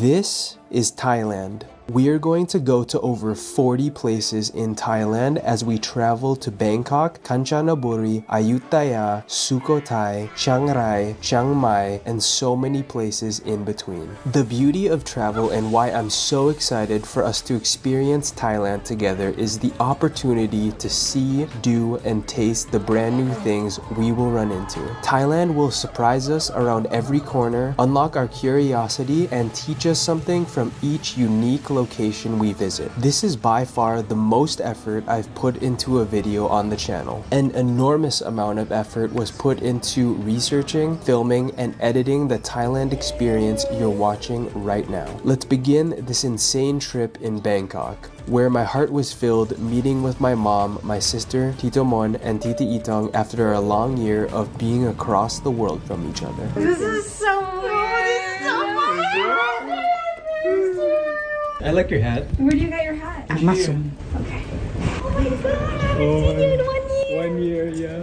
This is Thailand. We are going to go to over 40 places in Thailand as we travel to Bangkok, Kanchanaburi, Ayutthaya, Sukhothai, Chiang Rai, Chiang Mai, and so many places in between. The beauty of travel and why I'm so excited for us to experience Thailand together is the opportunity to see, do, and taste the brand new things we will run into. Thailand will surprise us around every corner, unlock our curiosity, and teach us something from each unique location we visit. This is by far the most effort I've put into a video on the channel. An enormous amount of effort was put into researching, filming, and editing the Thailand experience you're watching right now. Let's begin this insane trip in Bangkok, where my heart was filled meeting with my mom, my sister, Tito Mon, and Titi Itong after a long year of being across the world from each other. This is so weird. It's so funny. I like your hat. Where do you get your hat? At Masum. Okay. Oh my god, I haven't seen you in 1 year. 1 year, yeah.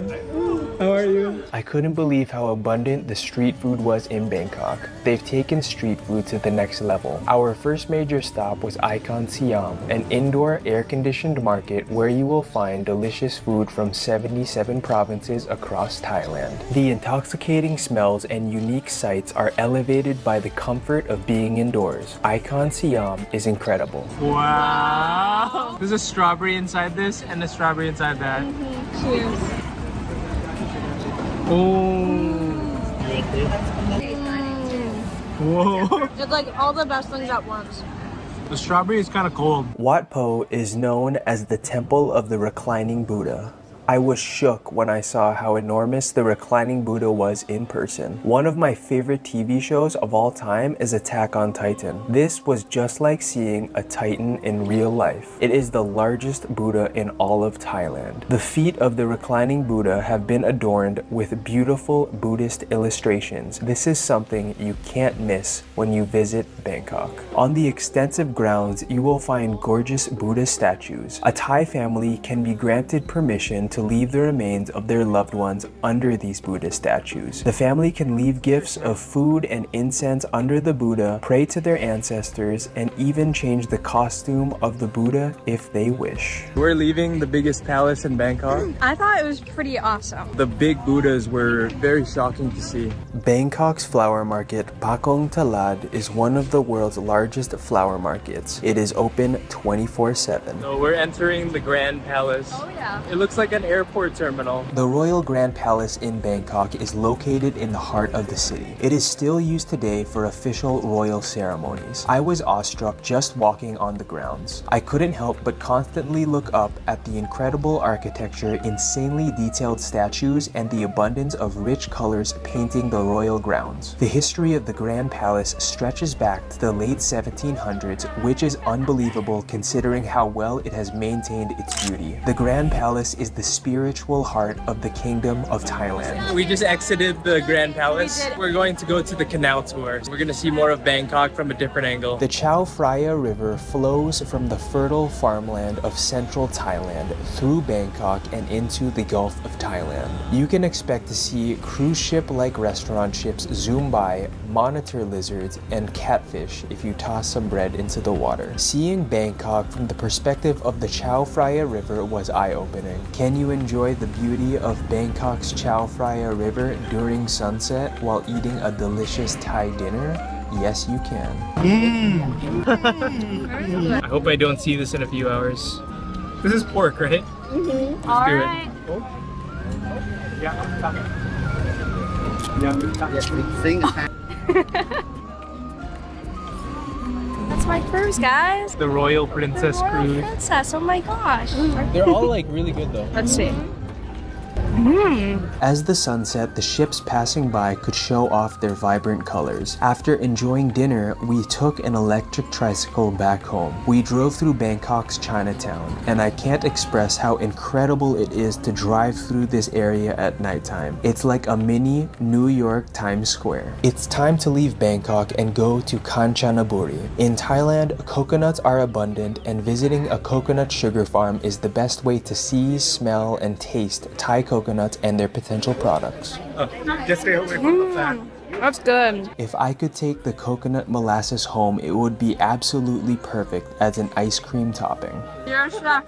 How are you? I couldn't believe how abundant the street food was in Bangkok. They've taken street food to the next level. Our first major stop was Icon Siam, an indoor air-conditioned market where you will find delicious food from 77 provinces across Thailand. The intoxicating smells and unique sights are elevated by the comfort of being indoors. Icon Siam is incredible. Wow! There's a strawberry inside this and a strawberry inside that. Cheers. Oh! Whoa! It's like all the best things at once. The strawberry is kind of cold. Wat Po is known as the Temple of the Reclining Buddha. I was shook when I saw how enormous the reclining Buddha was in person. One of my favorite TV shows of all time is Attack on Titan. This was just like seeing a Titan in real life. It is the largest Buddha in all of Thailand. The feet of the reclining Buddha have been adorned with beautiful Buddhist illustrations. This is something you can't miss when you visit Bangkok. On the extensive grounds, you will find gorgeous Buddha statues. A Thai family can be granted permission to leave the remains of their loved ones under these Buddha statues. The family can leave gifts of food and incense under the Buddha, pray to their ancestors, and even change the costume of the Buddha if they wish. We're leaving the biggest palace in Bangkok. I thought it was pretty awesome. The big Buddhas were very shocking to see. Bangkok's flower market, Pakong Talad, is one of the world's largest flower markets. It is open 24/7. So we're entering the Grand Palace. Oh yeah. It looks like an airport terminal. The Royal Grand Palace in Bangkok is located in the heart of the city. It is still used today for official royal ceremonies. I was awestruck just walking on the grounds. I couldn't help but constantly look up at the incredible architecture, insanely detailed statues, and the abundance of rich colors painting the royal grounds. The history of the Grand Palace stretches back to the late 1700s, which is unbelievable considering how well it has maintained its beauty. The Grand Palace is the spiritual heart of the Kingdom of Thailand. We just exited the Grand Palace. We're going to go to the canal tour. We're going to see more of Bangkok from a different angle. The Chao Phraya River flows from the fertile farmland of central Thailand through Bangkok and into the Gulf of Thailand. You can expect to see cruise ship-like restaurant ships zoom by, monitor lizards, and catfish if you toss some bread into the water. Seeing Bangkok from the perspective of the Chao Phraya River was eye-opening. Can you enjoy the beauty of Bangkok's Chao Phraya River during sunset while eating a delicious Thai dinner? Yes, you can. I hope I don't see this in a few hours. This is pork, right? Mm-hmm. All right. That's my cruise, guys. The Royal Princess Cruise. Princess, oh my gosh. They're all like really good though. Let's see. As the sun set, the ships passing by could show off their vibrant colors. After enjoying dinner, we took an electric tricycle back home. We drove through Bangkok's Chinatown, and I can't express how incredible it is to drive through this area at nighttime. It's like a mini New York Times Square. It's time to leave Bangkok and go to Kanchanaburi. In Thailand, coconuts are abundant, and visiting a coconut sugar farm is the best way to see, smell, and taste Thai coconuts and their potential products. Just stay away from the fat. That's good. If I could take the coconut molasses home, it would be absolutely perfect as an ice cream topping. You're a chef.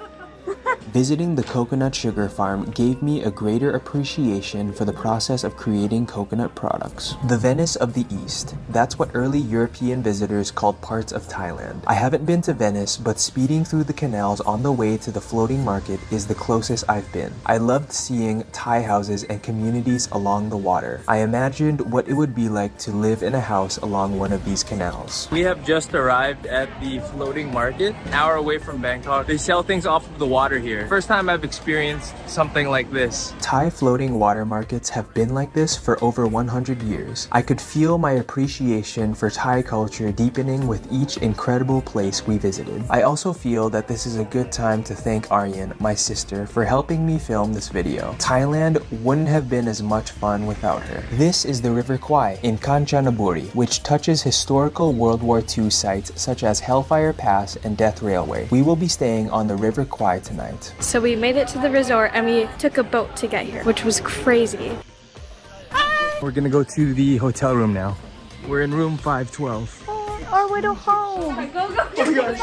Visiting the coconut sugar farm gave me a greater appreciation for the process of creating coconut products. The Venice of the East. That's what early European visitors called parts of Thailand. I haven't been to Venice, but speeding through the canals on the way to the floating market is the closest I've been. I loved seeing Thai houses and communities along the water. I imagined what it would be like to live in a house along one of these canals. We have just arrived at the floating market, an hour away from Bangkok. They sell things off of the water here. First time I've experienced something like this. Thai floating water markets have been like this for over 100 years. I could feel my appreciation for Thai culture deepening with each incredible place we visited. I also feel that this is a good time to thank Aryan, my sister, for helping me film this video. Thailand wouldn't have been as much fun without her. This is the River Kwai in Kanchanaburi, which touches historical World War II sites such as Hellfire Pass and Death Railway. We will be staying on the River Kwai tonight. So we made it to the resort and we took a boat to get here, which was crazy. We're gonna go to the hotel room now. We're in room 512. Our way to home. Go, go, go. Oh my gosh.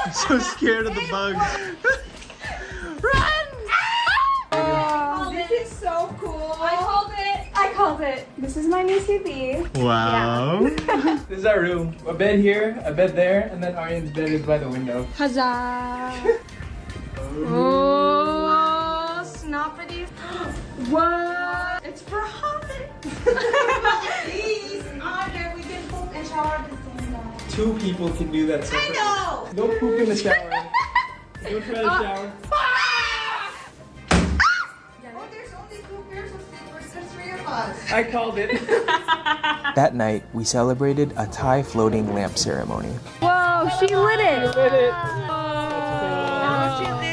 I'm so scared of the bugs. This is so cool. I called it. This is my new TV. Wow. This is our room. A bed here, a bed there, and then Aryan's bed is by the window. Huzzah! Oh, snoppity. What? It's for Hobbit. Please, Andre, we can poop and shower at the same time. Two people can do that separately. I know. Don't poop in the shower. Don't try to shower. I called it. That night, we celebrated a Thai floating lamp ceremony. Whoa, she lit it.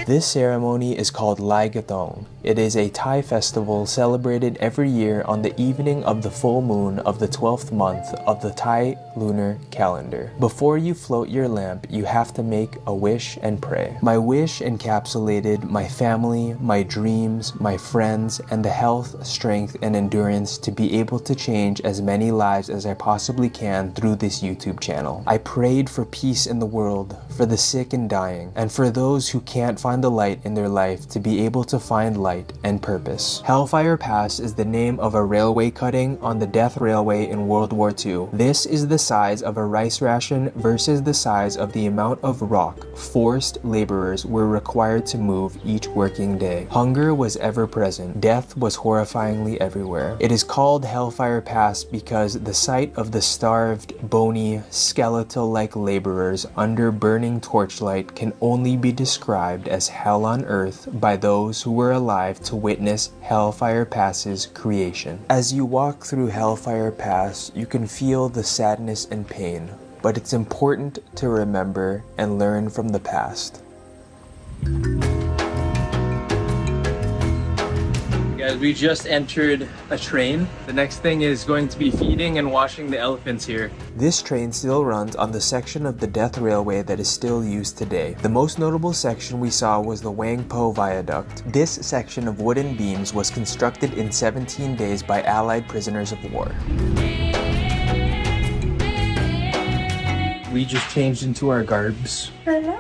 This ceremony is called Lai Gatong. It is a Thai festival celebrated every year on the evening of the full moon of the 12th month of the Thai lunar calendar. Before you float your lamp, you have to make a wish and pray. My wish encapsulated my family, my dreams, my friends, and the health, strength, and endurance to be able to change as many lives as I possibly can through this YouTube channel. I prayed for peace in the world, for the sick and dying, and for those who can't find the light in their life to be able to find light and purpose. Hellfire Pass is the name of a railway cutting on the Death Railway in World War II. This is the size of a rice ration versus the size of the amount of rock forced laborers were required to move each working day. Hunger was ever present. Death was horrifyingly everywhere. It is called Hellfire Pass because the sight of the starved, bony, skeletal-like laborers under burning torchlight can only be described as hell on earth by those who were alive to witness Hellfire Pass's creation. As you walk through Hellfire Pass, you can feel the sadness and pain, but it's important to remember and learn from the past. Guys, we just entered a train. The next thing is going to be feeding and washing the elephants here. This train still runs on the section of the Death Railway that is still used today. The most notable section we saw was the Wang Po Viaduct. This section of wooden beams was constructed in 17 days by Allied prisoners of war. We just changed into our garbs. Hello.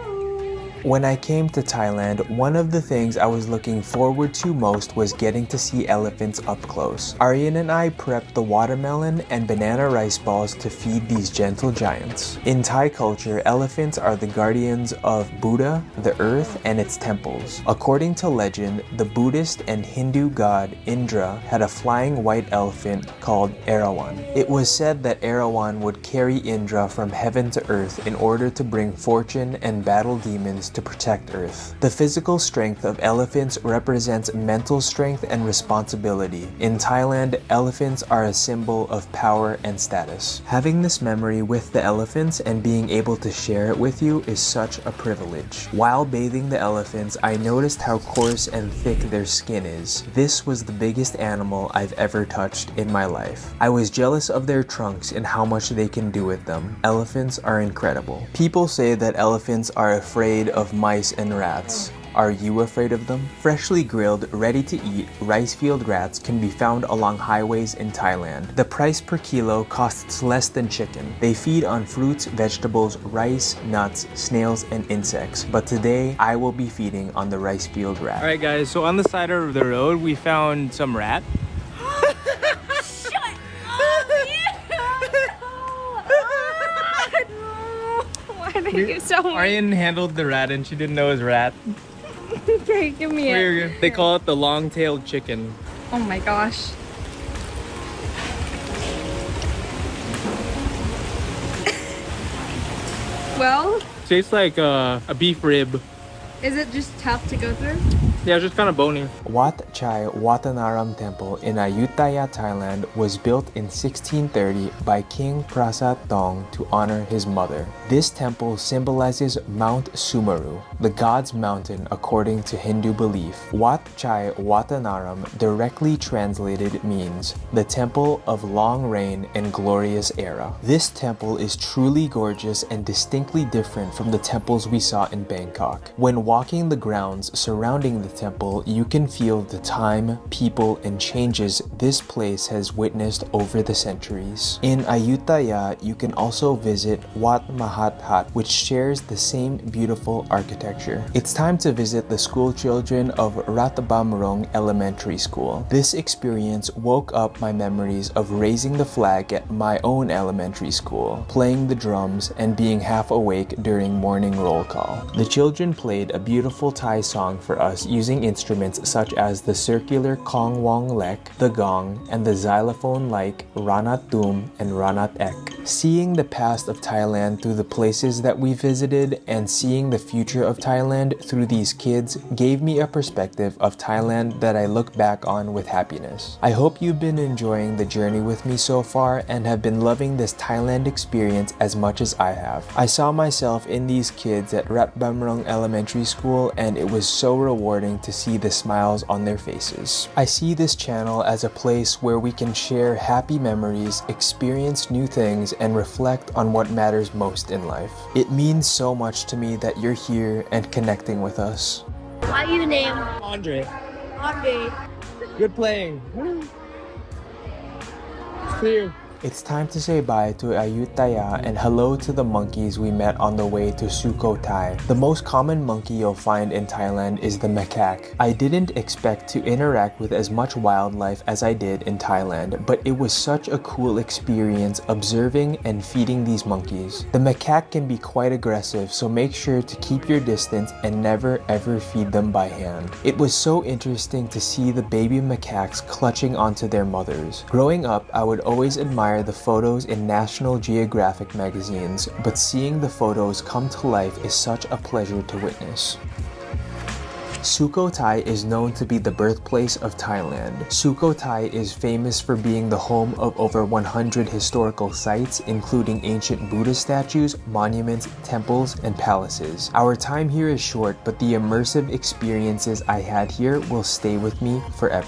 When I came to Thailand, one of the things I was looking forward to most was getting to see elephants up close. Aryan and I prepped the watermelon and banana rice balls to feed these gentle giants. In Thai culture, elephants are the guardians of Buddha, the earth, and its temples. According to legend, the Buddhist and Hindu god Indra had a flying white elephant called Erawan. It was said that Erawan would carry Indra from heaven to earth in order to bring fortune and battle demons to protect Earth. The physical strength of elephants represents mental strength and responsibility. In Thailand, elephants are a symbol of power and status. Having this memory with the elephants and being able to share it with you is such a privilege. While bathing the elephants, I noticed how coarse and thick their skin is. This was the biggest animal I've ever touched in my life. I was jealous of their trunks and how much they can do with them. Elephants are incredible. People say that elephants are afraid of mice and rats. Are you afraid of them? Freshly grilled, ready to eat rice field rats can be found along highways in Thailand. The price per kilo costs less than chicken. They feed on fruits, vegetables, rice, nuts, snails, and insects. But today, I will be feeding on the rice field rat. Alright guys, so on the side of the road, we found some rat. Aryan handled the rat and she didn't know it was rat. Okay, give me it. They call it the long-tailed chicken. Oh my gosh. Well, Tastes like a beef rib. is it just tough to go through? Yeah, it's just kind of bony. Wat Chai Watanaram Temple in Ayutthaya, Thailand was built in 1630 by King Prasat Thong to honor his mother. This temple symbolizes Mount Sumeru, the god's mountain according to Hindu belief. Wat Chai Watanaram directly translated means the temple of long reign and glorious era. This temple is truly gorgeous and distinctly different from the temples we saw in Bangkok. When walking the grounds surrounding the temple, you can feel the time, people, and changes this place has witnessed over the centuries. In Ayutthaya, you can also visit Wat Mahat Hat, which shares the same beautiful architecture. It's time to visit the school children of Ratbamrong Elementary School. This experience woke up my memories of raising the flag at my own elementary school, playing the drums, and being half awake during morning roll call. The children played a beautiful Thai song for us using instruments such as the circular Kong Wong Lek, the gong, and the xylophone-like Ranat Tum and Ranat Ek. Seeing the past of Thailand through the places that we visited and seeing the future of Thailand through these kids gave me a perspective of Thailand that I look back on with happiness. I hope you've been enjoying the journey with me so far and have been loving this Thailand experience as much as I have. I saw myself in these kids at Ratbamrong Elementary School and it was so rewarding to see the smiles on their faces. I see this channel as a place where we can share happy memories, experience new things, and reflect on what matters most in life. It means so much to me that you're here and connecting with us. What are your name? Andre, Andre. good playing. Clear. It's time to say bye to Ayutthaya and hello to the monkeys we met on the way to Sukhothai. The most common monkey you'll find in Thailand is the macaque. I didn't expect to interact with as much wildlife as I did in Thailand, but it was such a cool experience observing and feeding these monkeys. The macaque can be quite aggressive, so make sure to keep your distance and never ever feed them by hand. It was so interesting to see the baby macaques clutching onto their mothers. Growing up, I would always admire the photos in National Geographic magazines, but seeing the photos come to life is such a pleasure to witness. Sukhothai is known to be the birthplace of Thailand. Sukhothai is famous for being the home of over 100 historical sites, including ancient Buddha statues, monuments, temples, and palaces. Our time here is short, but the immersive experiences I had here will stay with me forever.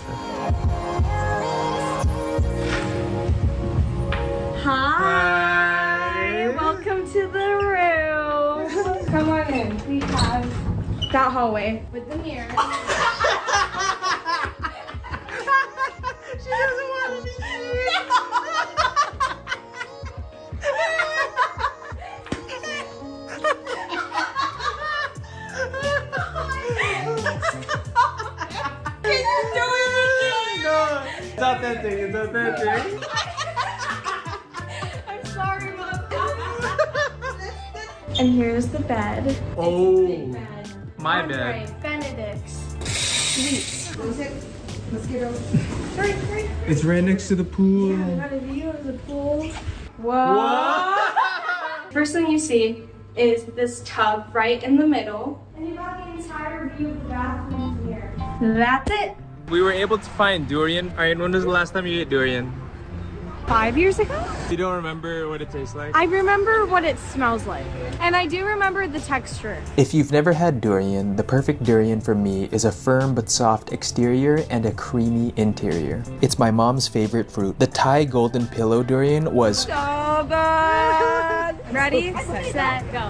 Hi! Welcome to the room. Come on in. We have that hallway with the mirror. She doesn't want to be seen. Can you do it again? No, it's authentic, it's authentic. I'm sorry, Mom. And here's the bed. Oh, Big bed. my Andre, bed. Benedict's. Sweets. Mosquito. Hurry. It's right next to the pool. Yeah, we got a view of the pool. Whoa. First thing you see is this tub right in the middle. And you got the entire view of the bathroom here. That's it. We were able to find durian. Alright, when was the last time you ate durian? 5 years ago? You don't remember what it tastes like? I remember what it smells like. And I do remember the texture. If you've never had durian, the perfect durian for me is a firm but soft exterior and a creamy interior. It's my mom's favorite fruit. The Thai golden pillow durian was So good. Ready, set, go.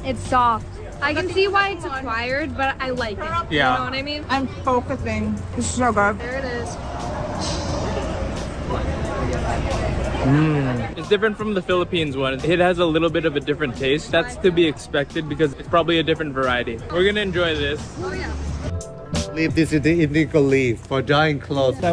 It's soft. I can see why it's acquired, but I like it. Yeah. You know what I mean? I'm focusing. It's so good. There it is. It's different from the Philippines one. It has a little bit of a different taste. That's to be expected because it's probably a different variety. We're gonna enjoy this. Oh yeah. Leaf, this is the indigo leaf for dyeing clothes. The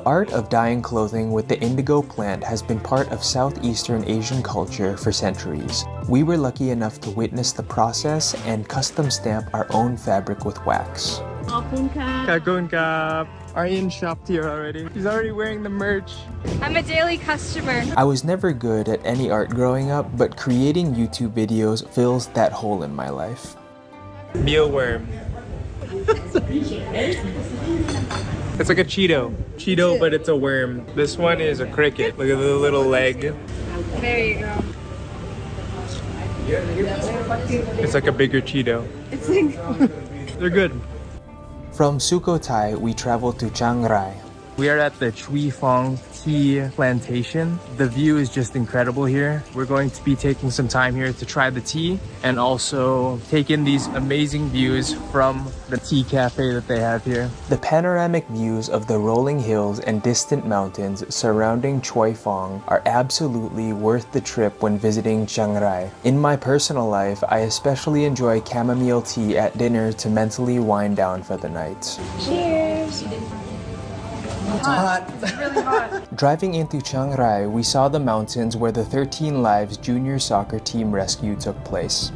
art of dyeing clothing with the indigo plant has been part of Southeastern Asian culture for centuries. We were lucky enough to witness the process and custom stamp our own fabric with wax. Kakun Kap. Aryan shopped here already. He's already wearing the merch. I'm a daily customer. I was never good at any art growing up, but creating YouTube videos fills that hole in my life. Mealworm. It's like a Cheeto. Cheeto, but it's a worm. This one is a cricket. Look at the little leg. There you go. It's like a bigger Cheeto. It's like They're good. From Sukhothai, we traveled to Chiang Rai. We are at the Chui Phong Tea Plantation. The view is just incredible here. We're going to be taking some time here to try the tea and also take in these amazing views from the tea cafe that they have here. The panoramic views of the rolling hills and distant mountains surrounding Choi Phong are absolutely worth the trip when visiting Chiang Rai. In my personal life, I especially enjoy chamomile tea at dinner to mentally wind down for the night. cheers. Really hot. Driving into Chiang Rai, we saw the mountains where the 13 Lives junior soccer team rescue took place.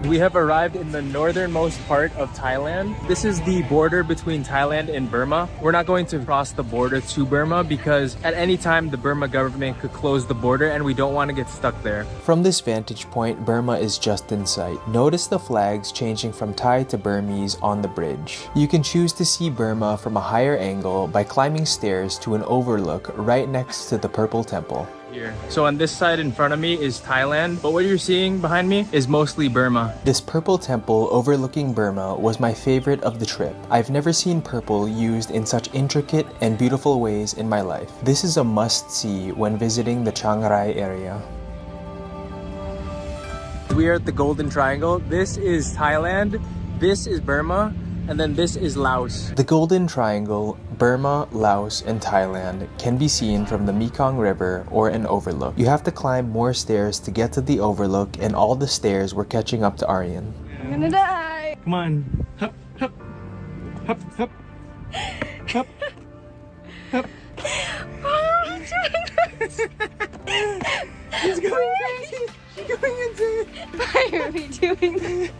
We have arrived in the northernmost part of Thailand. This is the border between Thailand and Burma. We're not going to cross the border to Burma because at any time the Burma government could close the border and we don't want to get stuck there. From this vantage point, Burma is just in sight. Notice the flags changing from Thai to Burmese on the bridge. You can choose to see Burma from a higher angle by climbing stairs to an overlook right next to the Purple Temple. Here. So on this side in front of me is Thailand, but what you're seeing behind me is mostly Burma. This purple temple overlooking Burma was my favorite of the trip. I've never seen purple used in such intricate and beautiful ways in my life. This is a must-see when visiting the Chiang Rai area. We are at the Golden Triangle. This is Thailand, this is Burma, and then this is Laos. The Golden Triangle, Burma, Laos, and Thailand can be seen from the Mekong River or an overlook. You have to climb more stairs to get to the overlook, and all the stairs were catching up to Aryan. I'm gonna die. Come on. Hup, hup, hup, hup, hup, hup. Why are you doing this? She's going crazy. She's going insane. Why are we doing this?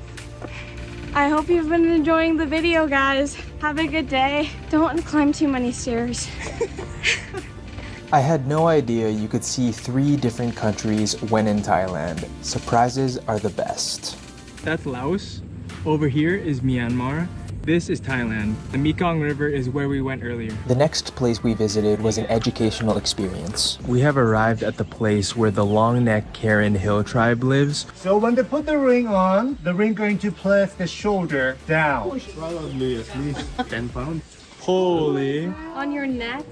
I hope you've been enjoying the video, guys. Have a good day. Don't climb too many stairs. I had no idea you could see 3 different countries when in Thailand. Surprises are the best. That's Laos. Over here is Myanmar. This is Thailand. The Mekong River is where we went earlier. The next place we visited was an educational experience. We have arrived at the place where the long-necked Karen Hill tribe lives. So when they put the ring on, the ring going to place the shoulder down. Probably at least 10 pounds. Holy. On your neck.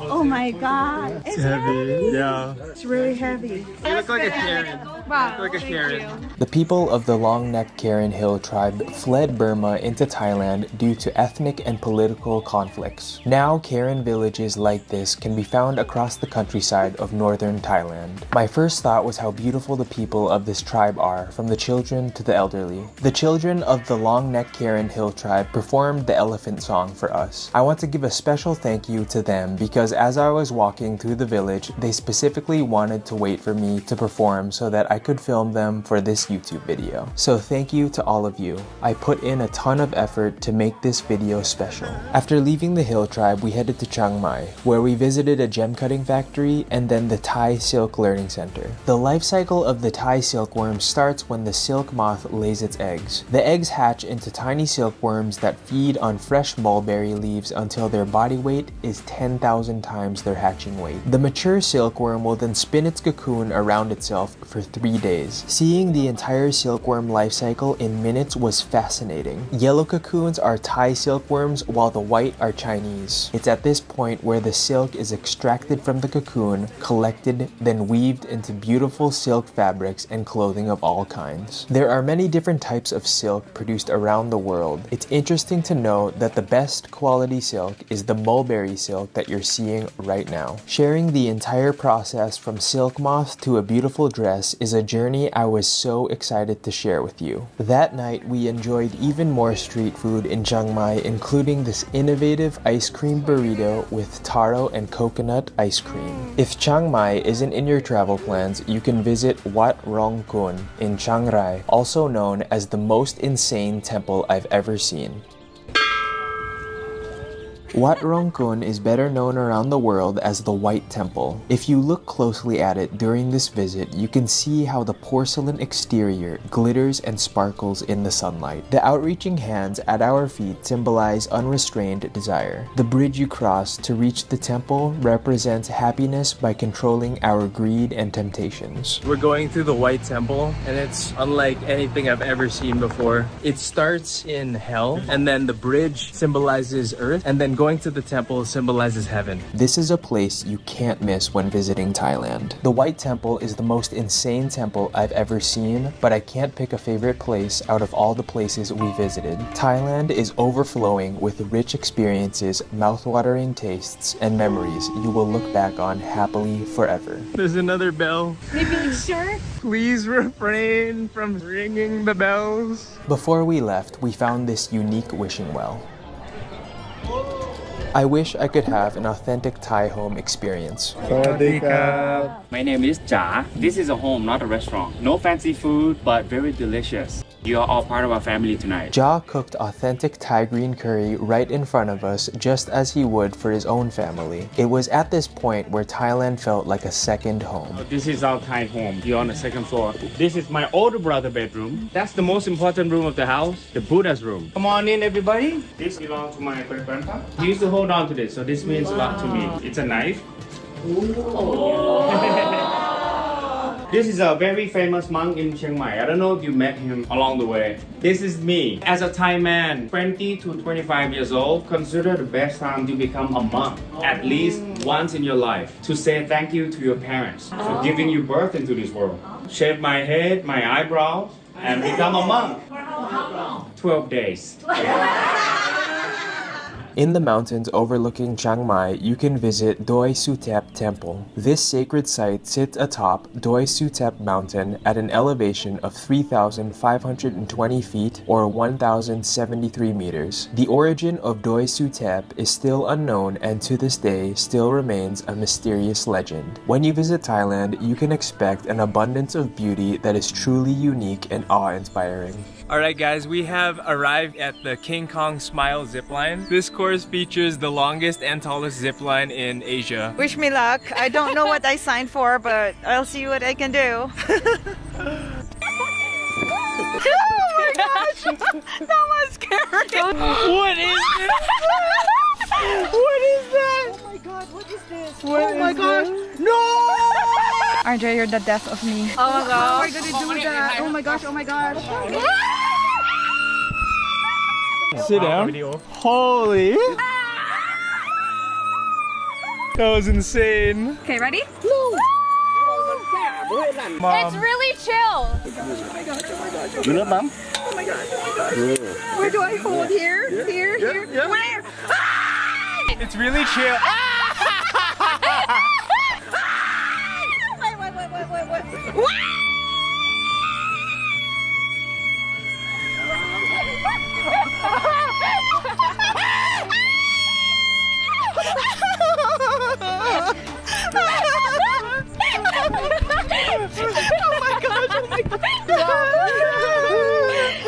Oh my god. It's heavy. Yeah. It's really heavy. You look like a Karen. Wow. Like a Karen. The people of the long-necked Karen Hill tribe fled Burma into Thailand due to ethnic and political conflicts. Now, Karen villages like this can be found across the countryside of northern Thailand. My first thought was how beautiful the people of this tribe are, from the children to the elderly. The children of the long-necked Karen Hill tribe performed the elephant song for us. I want to give a special thank you to them because as I was walking through the village, they specifically wanted to wait for me to perform so that I could film them for this YouTube video. So thank you to all of you. I put in a ton of effort to make this video special. After leaving the Hill tribe, we headed to Chiang Mai, where we visited a gem cutting factory and then the Thai Silk Learning Center. The life cycle of the Thai silkworm starts when the silk moth lays its eggs. The eggs hatch into tiny silkworms that feed on fresh mulberry leaves until their body weight is 10,000 times their hatching weight. The mature silkworm will then spin its cocoon around itself for 3 3 days. Seeing the entire silkworm life cycle in minutes was fascinating. Yellow cocoons are Thai silkworms while the white are Chinese. It's at this point where the silk is extracted from the cocoon, collected, then weaved into beautiful silk fabrics and clothing of all kinds. There are many different types of silk produced around the world. It's interesting to know that the best quality silk is the mulberry silk that you're seeing right now. Sharing the entire process from silk moth to a beautiful dress is a journey I was so excited to share with you. That night, we enjoyed even more street food in Chiang Mai, including this innovative ice cream burrito with taro and coconut ice cream. If Chiang Mai isn't in your travel plans, you can visit Wat Rong Kun in Chiang Rai, also known as the most insane temple I've ever seen. Wat Rong Kun is better known around the world as the White Temple. If you look closely at it during this visit, you can see how the porcelain exterior glitters and sparkles in the sunlight. The outreaching hands at our feet symbolize unrestrained desire. The bridge you cross to reach the temple represents happiness by controlling our greed and temptations. We're going through the White Temple, and it's unlike anything I've ever seen before. It starts in hell, and then the bridge symbolizes earth, and then going to the temple symbolizes heaven. This is a place you can't miss when visiting Thailand. The White Temple is the most insane temple I've ever seen, but I can't pick a favorite place out of all the places we visited. Thailand is overflowing with rich experiences, mouth-watering tastes, and memories you will look back on happily forever. There's another bell. Maybe sure. Please refrain from ringing the bells. Before we left, we found this unique wishing well. I wish I could have an authentic Thai home experience. My name is Ja. This is a home, not a restaurant. No fancy food, but very delicious. You are all part of our family tonight. Ja cooked authentic Thai green curry right in front of us, just as he would for his own family. It was at this point where Thailand felt like a second home. This is our Thai home. You're on the second floor. This is my older brother bedroom. That's the most important room of the house, the Buddha's room. Come on in, everybody. This belongs to my great grandpa. He used to hold on to this, so this means a lot to me. It's a knife. This is a very famous monk in Chiang Mai. I don't know if you met him along the way. This is me. As a Thai man, 20 to 25 years old, consider the best time to become a monk. At least once in your life. To say thank you to your parents for giving you birth into this world. Shave my head, my eyebrows, and become a monk. 12 days. In the mountains overlooking Chiang Mai, you can visit Doi Sutep Temple. This sacred site sits atop Doi Sutep Mountain at an elevation of 3,520 feet or 1,073 meters. The origin of Doi Sutep is still unknown and to this day still remains a mysterious legend. When you visit Thailand, you can expect an abundance of beauty that is truly unique and awe-inspiring. Alright guys, we have arrived at the King Kong Smile zipline. This course features the longest and tallest zipline in Asia. Wish me luck. I don't know what I signed for, but I'll see what I can do. Oh my gosh! That was scary. What is this? What is that? Oh my god, what is this? Oh my gosh! No! RJ, you're the death of me. Oh my god. How are we gonna do that? Oh my gosh, oh my gosh. Sit down. Holy! That was insane. Okay, ready? Mom. It's really chill. Where do I hold? Here? Here? Here? Yeah. Where? It's really chill. Wait. Oh my gosh, oh my god.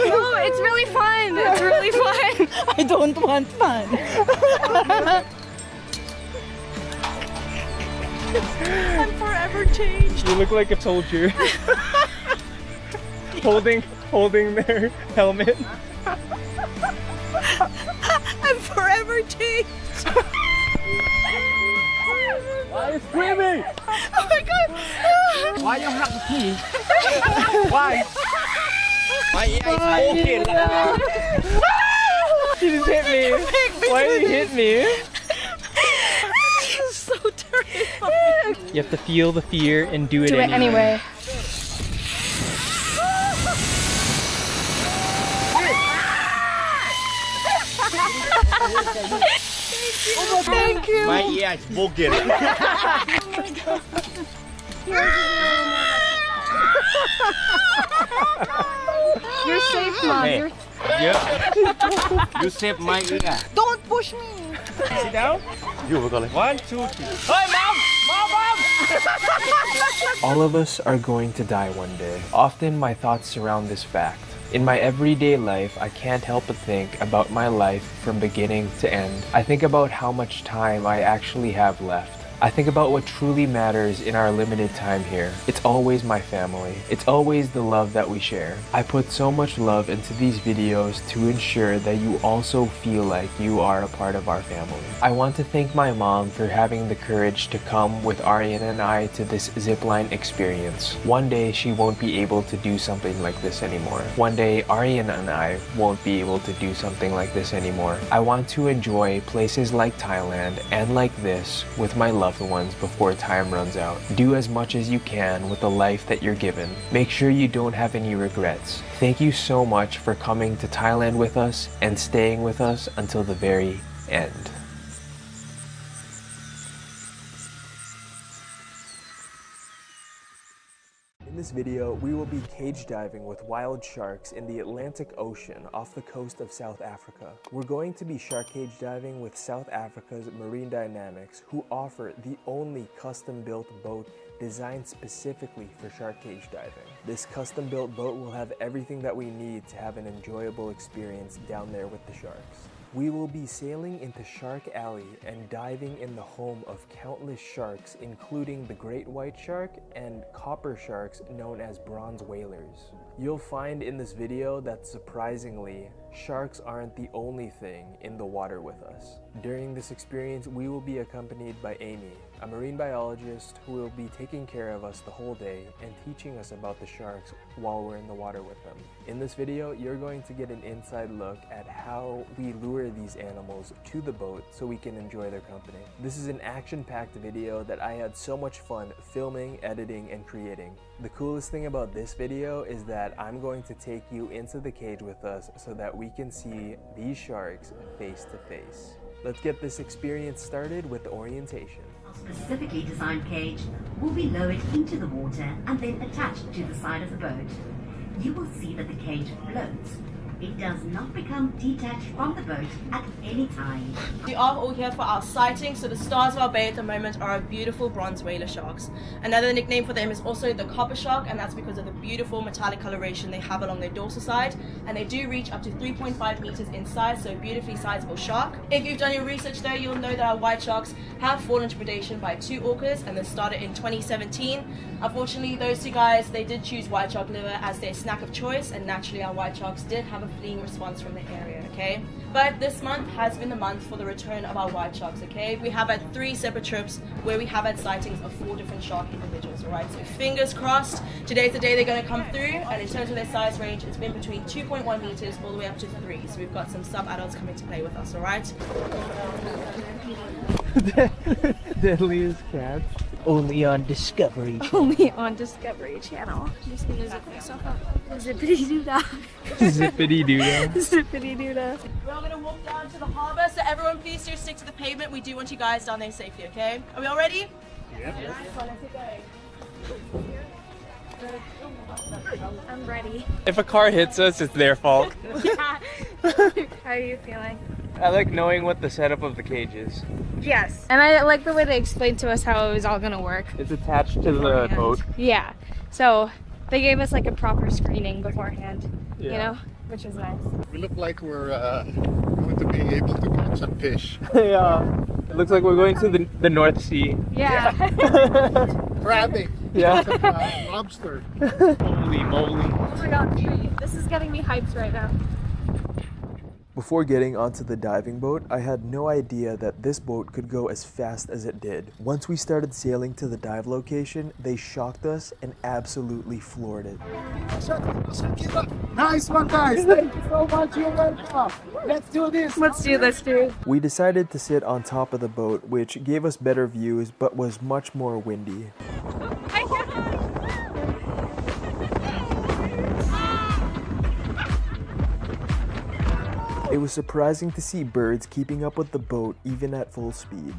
No, it's really fun. It's really fun. I don't want fun. I'm forever changed. You look like a soldier. holding their helmet. I'm forever changed. Why are you screaming? Oh my god. Why you have the key? Why? My ear is broken. He just hit me. Why did he hit me? This is so terrifying. You have to feel the fear and do it Do it anyway. Thank you. My ear is broken. You're safe, Mom. Hey. You saved my ear. Don't push me. Sit down. You will go like 1, 2, 3. Hey, Mom! Mom! All of us are going to die one day. Often my thoughts surround this fact. In my everyday life, I can't help but think about my life from beginning to end. I think about how much time I actually have left. I think about what truly matters in our limited time here. It's always my family. It's always the love that we share. I put so much love into these videos to ensure that you also feel like you are a part of our family. I want to thank my mom for having the courage to come with Aryan and I to this zipline experience. One day she won't be able to do something like this anymore. One day Aryan and I won't be able to do something like this anymore. I want to enjoy places like Thailand and like this with my loved ones before time runs out. Do as much as you can with the life that you're given. Make sure you don't have any regrets. Thank you so much for coming to Thailand with us and staying with us until the very end. In this video, we will be cage diving with wild sharks in the Atlantic Ocean off the coast of South Africa. We're going to be shark cage diving with South Africa's Marine Dynamics, who offer the only custom-built boat designed specifically for shark cage diving. This custom-built boat will have everything that we need to have an enjoyable experience down there with the sharks. We will be sailing into Shark Alley and diving in the home of countless sharks, including the great white shark and copper sharks known as bronze whalers. You'll find in this video that surprisingly, sharks aren't the only thing in the water with us. During this experience, we will be accompanied by Amy, a marine biologist who will be taking care of us the whole day and teaching us about the sharks while we're in the water with them. In this video, you're going to get an inside look at how we lure these animals to the boat so we can enjoy their company. This is an action-packed video that I had so much fun filming, editing, and creating. The coolest thing about this video is that I'm going to take you into the cage with us so that we can see these sharks face to face. Let's get this experience started with orientation. Specifically designed cage will be lowered into the water and then attached to the side of the boat. You will see that the cage floats. It does not become detached from the boat at any time. We are all here for our sighting, so the stars of our bay at the moment are our beautiful bronze whaler sharks. Another nickname for them is also the copper shark, and that's because of the beautiful metallic coloration they have along their dorsal side, and they do reach up to 3.5 meters in size, so a beautifully sizable shark. If you've done your research though, you'll know that our white sharks have fallen to predation by 2 orcas, and they started in 2017. Unfortunately, those 2 guys, they did choose white shark liver as their snack of choice, and naturally our white sharks did have a fleeing response from the area, okay? But this month has been the month for the return of our white sharks, okay? We have had 3 separate trips where we have had sightings of 4 different shark individuals, alright? So fingers crossed, today's the day they're going to come through, and in terms of their size range, it's been between 2.1 meters all the way up to 3. So we've got some sub-adults coming to play with us, alright? Deadliest cats. Only on Discovery. Only on Discovery Channel. I'm just gonna zip myself up. Zippity doo-dah. Zippity doo-dah. Zippity doo-dah. We're all going to walk down to the harbour, so everyone please do stick to the pavement. We do want you guys down there safely, okay? Are we all ready? Yep. I'm ready. If a car hits us, it's their fault. Yeah. How are you feeling? I like knowing what the setup of the cage is. Yes. And I like the way they explained to us how it was all gonna work. It's attached to the boat. Yeah. So they gave us like a proper screening beforehand, you know, which is nice. We look like we're going to be able to catch some fish. Yeah. It looks like we're going to the North Sea. Yeah. Crabbing. Yeah. Lobster. Holy moly. Oh my god, this is getting me hyped right now. Before getting onto the diving boat, I had no idea that this boat could go as fast as it did. Once we started sailing to the dive location, they shocked us and absolutely floored it. Nice one, guys. Thank you so much. You're welcome. Let's do this. Let's do this, dude. We decided to sit on top of the boat, which gave us better views but was much more windy. It was surprising to see birds keeping up with the boat even at full speed.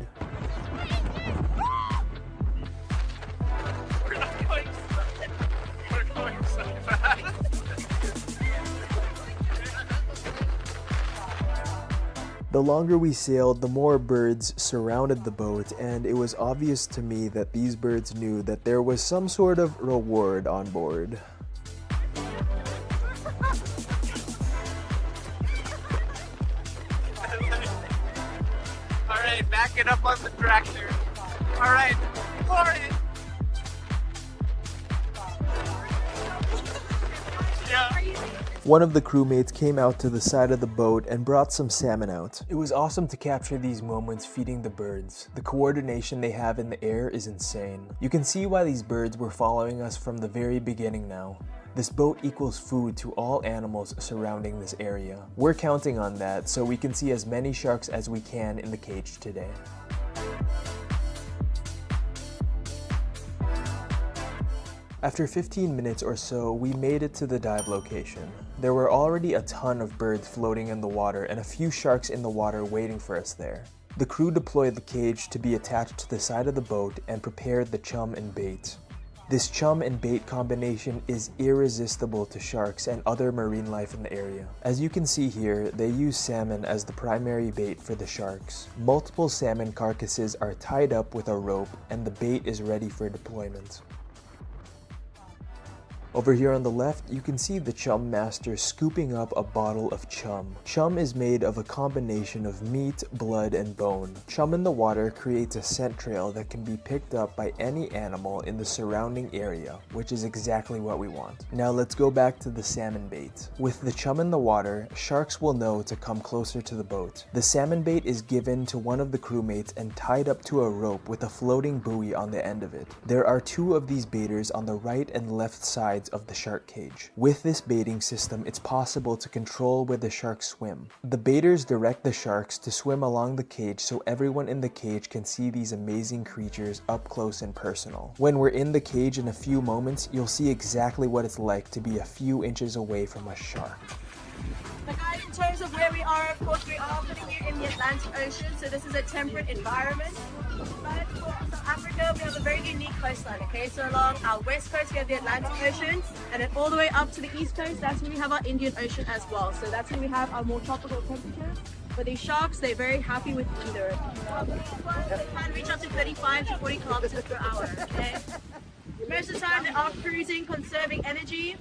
The longer we sailed, the more birds surrounded the boat, and it was obvious to me that these birds knew that there was some sort of reward on board. Alright, back it up on the tractor. Alright, for it! Yeah. One of the crewmates came out to the side of the boat and brought some salmon out. It was awesome to capture these moments feeding the birds. The coordination they have in the air is insane. You can see why these birds were following us from the very beginning now. This boat equals food to all animals surrounding this area. We're counting on that so we can see as many sharks as we can in the cage today. After 15 minutes or so, we made it to the dive location. There were already a ton of birds floating in the water and a few sharks in the water waiting for us there. The crew deployed the cage to be attached to the side of the boat and prepared the chum and bait. This chum and bait combination is irresistible to sharks and other marine life in the area. As you can see here, they use salmon as the primary bait for the sharks. Multiple salmon carcasses are tied up with a rope and the bait is ready for deployment. Over here on the left, you can see the chum master scooping up a bottle of chum. Chum is made of a combination of meat, blood, and bone. Chum in the water creates a scent trail that can be picked up by any animal in the surrounding area, which is exactly what we want. Now let's go back to the salmon bait. With the chum in the water, sharks will know to come closer to the boat. The salmon bait is given to one of the crewmates and tied up to a rope with a floating buoy on the end of it. There are two of these baiters on the right and left sides of the shark cage. With this baiting system, it's possible to control where the sharks swim. The baiters direct the sharks to swim along the cage so everyone in the cage can see these amazing creatures up close and personal. When we're in the cage in a few moments, you'll see exactly what it's like to be a few inches away from a shark. But guys, in terms of where we are, of course, we are putting you in the Atlantic Ocean, so this is a temperate environment. But for South Africa, we have a very unique coastline, okay? So along our west coast, we have the Atlantic Ocean, and then all the way up to the east coast, that's where we have our Indian Ocean as well. So that's where we have our more tropical temperatures. But these sharks, they're very happy with either. They can reach up to 35 to 40 kilometers per hour, okay? Most of the time, they are cruising, conserving energy.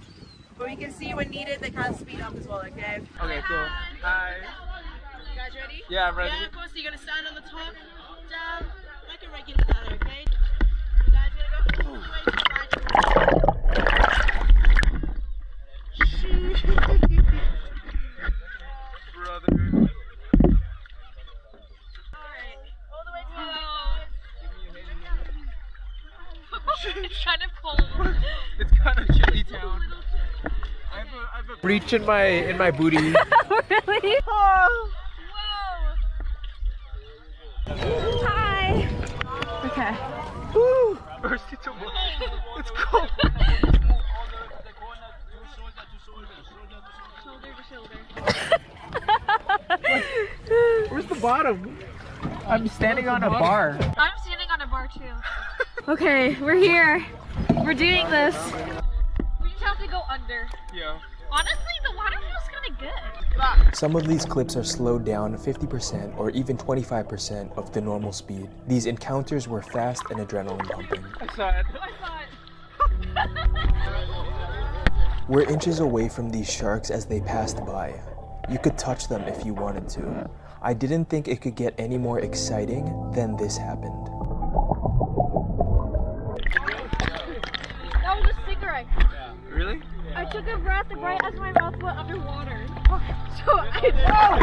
But we can see when needed, they can speed up as well, okay? Okay, cool. Hi. You guys ready? Yeah, I'm ready. Yeah, of course, so you're gonna stand on the top, down, like a regular ladder, okay? You guys gonna go all the way to the right. Brother. Alright, all the way to the right. It's kind of cold. It's kind of chilly town. I have a breach in my booty. Really? Oh. Whoa. Hi. Okay. Woo. It's cold. Where's the bottom? I'm standing on a bar. I'm standing on a bar too. Okay, we're here. We're doing this. We just have to go under. Yeah. Honestly, the water feels kind of good. Some of these clips are slowed down to 50% or even 25% of the normal speed. These encounters were fast and adrenaline pumping. I saw it. We're inches away from these sharks as they passed by. You could touch them if you wanted to. I didn't think it could get any more exciting than this happened. That was a cigarette. Really? I took a breath right as my mouth went underwater. So I...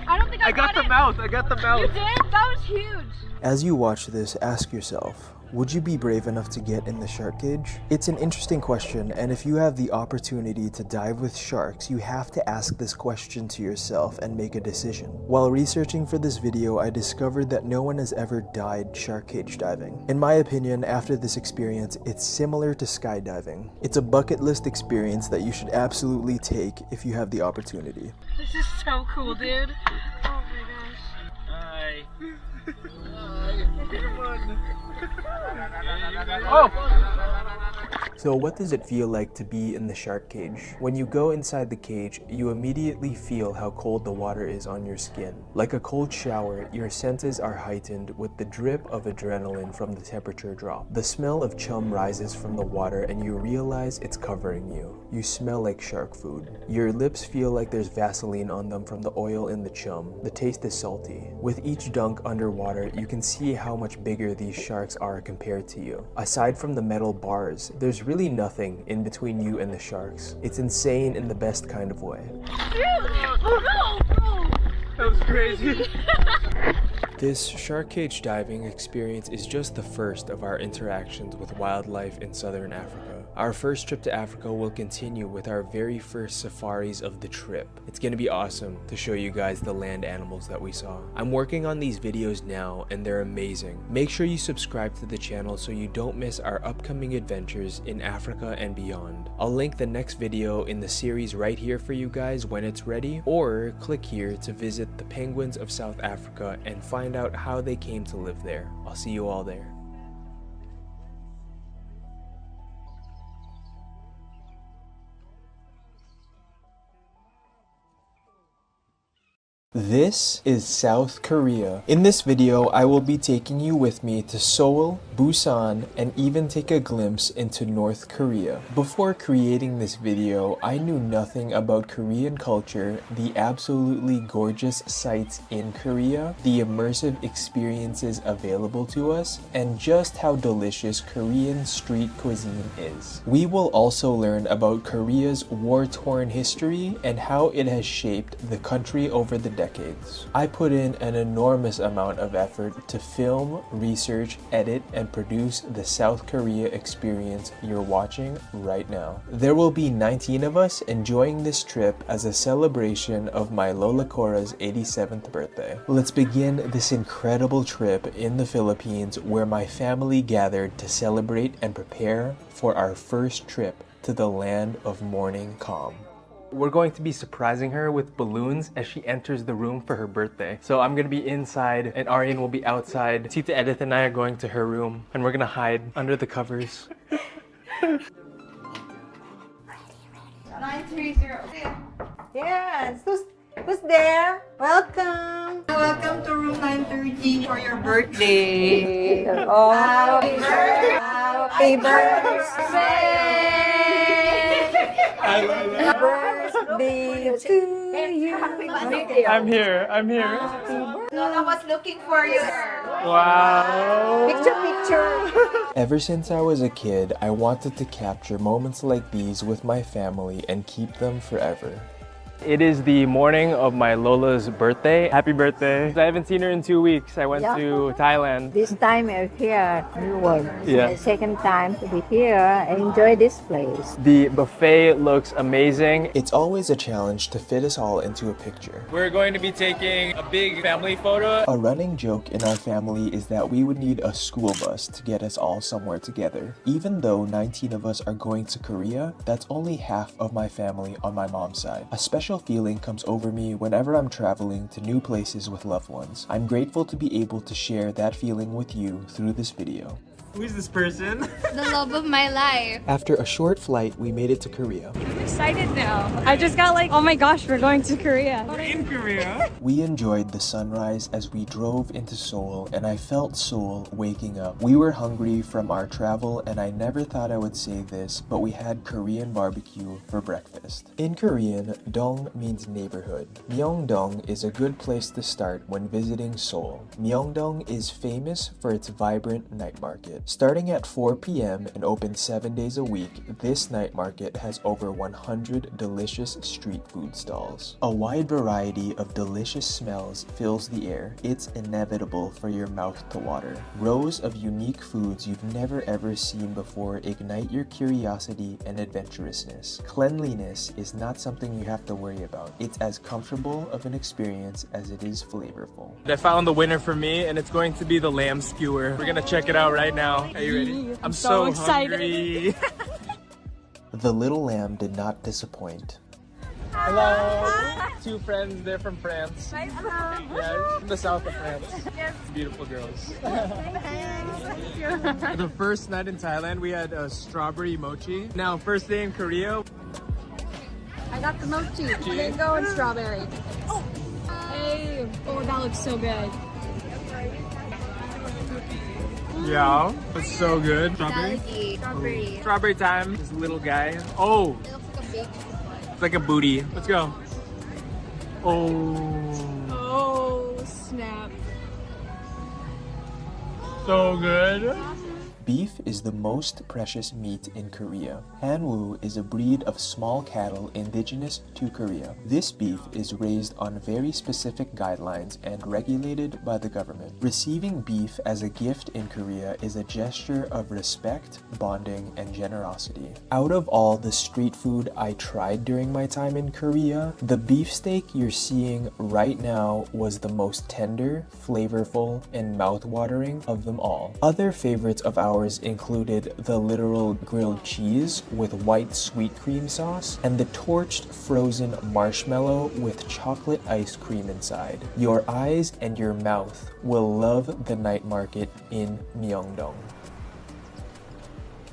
I don't think I got the mouth. I got the mouth. You did? That was huge. As you watch this, ask yourself, would you be brave enough to get in the shark cage? It's an interesting question, and if you have the opportunity to dive with sharks, you have to ask this question to yourself and make a decision. While researching for this video, I discovered that no one has ever died shark cage diving. In my opinion, after this experience, it's similar to skydiving. It's a bucket list experience that you should absolutely take if you have the opportunity. This is so cool, dude. Oh my gosh. Hi. Oh! So what does it feel like to be in the shark cage? When you go inside the cage, you immediately feel how cold the water is on your skin. Like a cold shower, your senses are heightened with the drip of adrenaline from the temperature drop. The smell of chum rises from the water and you realize it's covering you. You smell like shark food. Your lips feel like there's Vaseline on them from the oil in the chum. The taste is salty. With each dunk underwater, you can see how much bigger these sharks are compared to you. Aside from the metal bars, there's really nothing in between you and the sharks. It's insane in the best kind of way. That was crazy. This shark cage diving experience is just the first of our interactions with wildlife in southern Africa. Our first trip to Africa will continue with our very first safaris of the trip. It's gonna be awesome to show you guys the land animals that we saw. I'm working on these videos now and they're amazing. Make sure you subscribe to the channel so you don't miss our upcoming adventures in Africa and beyond. I'll link the next video in the series right here for you guys when it's ready, or click here to visit the penguins of South Africa and find out how they came to live there. I'll see you all there. This is South Korea. In this video, I will be taking you with me to Seoul, Busan, and even take a glimpse into North Korea. Before creating this video, I knew nothing about Korean culture, the absolutely gorgeous sights in Korea, the immersive experiences available to us, and just how delicious Korean street cuisine is. We will also learn about Korea's war-torn history and how it has shaped the country over the decades. I put in an enormous amount of effort to film, research, edit, and produce the South Korea experience you're watching right now. There will be 19 of us enjoying this trip as a celebration of my Lola Cora's 87th birthday. Let's begin this incredible trip in the Philippines where my family gathered to celebrate and prepare for our first trip to the land of morning calm. We're going to be surprising her with balloons as she enters the room for her birthday. So I'm gonna be inside and Arian will be outside. Tita Edith and I are going to her room and we're gonna hide under the covers. 930. Yes, who's there? Welcome. Welcome to room 930 for your birthday. Oh, happy birthday. Happy birthday. Happy birthday to you. I'm here. Lola was looking for you. Wow. Picture. Ever since I was a kid, I wanted to capture moments like these with my family and keep them forever. It is the morning of my Lola's birthday. Happy birthday. I haven't seen her in 2 weeks. I went to Thailand. This time you're here, New World. Yeah. The second time to be here and enjoy this place. The buffet looks amazing. It's always a challenge to fit us all into a picture. We're going to be taking a big family photo. A running joke in our family is that we would need a school bus to get us all somewhere together. Even though 19 of us are going to Korea, that's only half of my family on my mom's side. A special feeling comes over me whenever I'm traveling to new places with loved ones. I'm grateful to be able to share that feeling with you through this video. Who is this person? The love of my life. After a short flight, we made it to Korea. I'm excited now. I just got like, oh my gosh, we're going to Korea. We're in Korea. We enjoyed the sunrise as we drove into Seoul, and I felt Seoul waking up. We were hungry from our travel, and I never thought I would say this, but we had Korean barbecue for breakfast. In Korean, dong means neighborhood. Myeongdong is a good place to start when visiting Seoul. Myeongdong is famous for its vibrant night market. Starting at 4 p.m. and open 7 days a week, this night market has over 100 delicious street food stalls. A wide variety of delicious smells fills the air. It's inevitable for your mouth to water. Rows of unique foods you've never ever seen before ignite your curiosity and adventurousness. Cleanliness is not something you have to worry about. It's as comfortable of an experience as it is flavorful. I found the winner for me, and it's going to be the lamb skewer. We're gonna check it out right now. Are you ready? I'm so excited. hungry. The little lamb did not disappoint. Hello. Two friends, they're from France. Yeah, from the south of France. Yes. Beautiful girls. Thank you. The first night in Thailand, we had a strawberry mochi. Now, first day in Korea. I got the mochi, mango and strawberry. Oh, hey. Oh, that looks so good. Yeah, it's so good. Strawberry? Strawberry. Strawberry time. This little guy. Oh, It looks like a big. it's like a booty. Let's go. Oh, Oh, snap. so good. Beef is the most precious meat in Korea. Hanwoo is a breed of small cattle indigenous to Korea. This beef is raised on very specific guidelines and regulated by the government. Receiving beef as a gift in Korea is a gesture of respect, bonding, and generosity. Out of all the street food I tried during my time in Korea, the beefsteak you're seeing right now was the most tender, flavorful, and mouth-watering of them all. Other favorites of ours included the literal grilled cheese with white sweet cream sauce and the torched frozen marshmallow with chocolate ice cream inside. Your eyes and your mouth will love the night market in Myeongdong.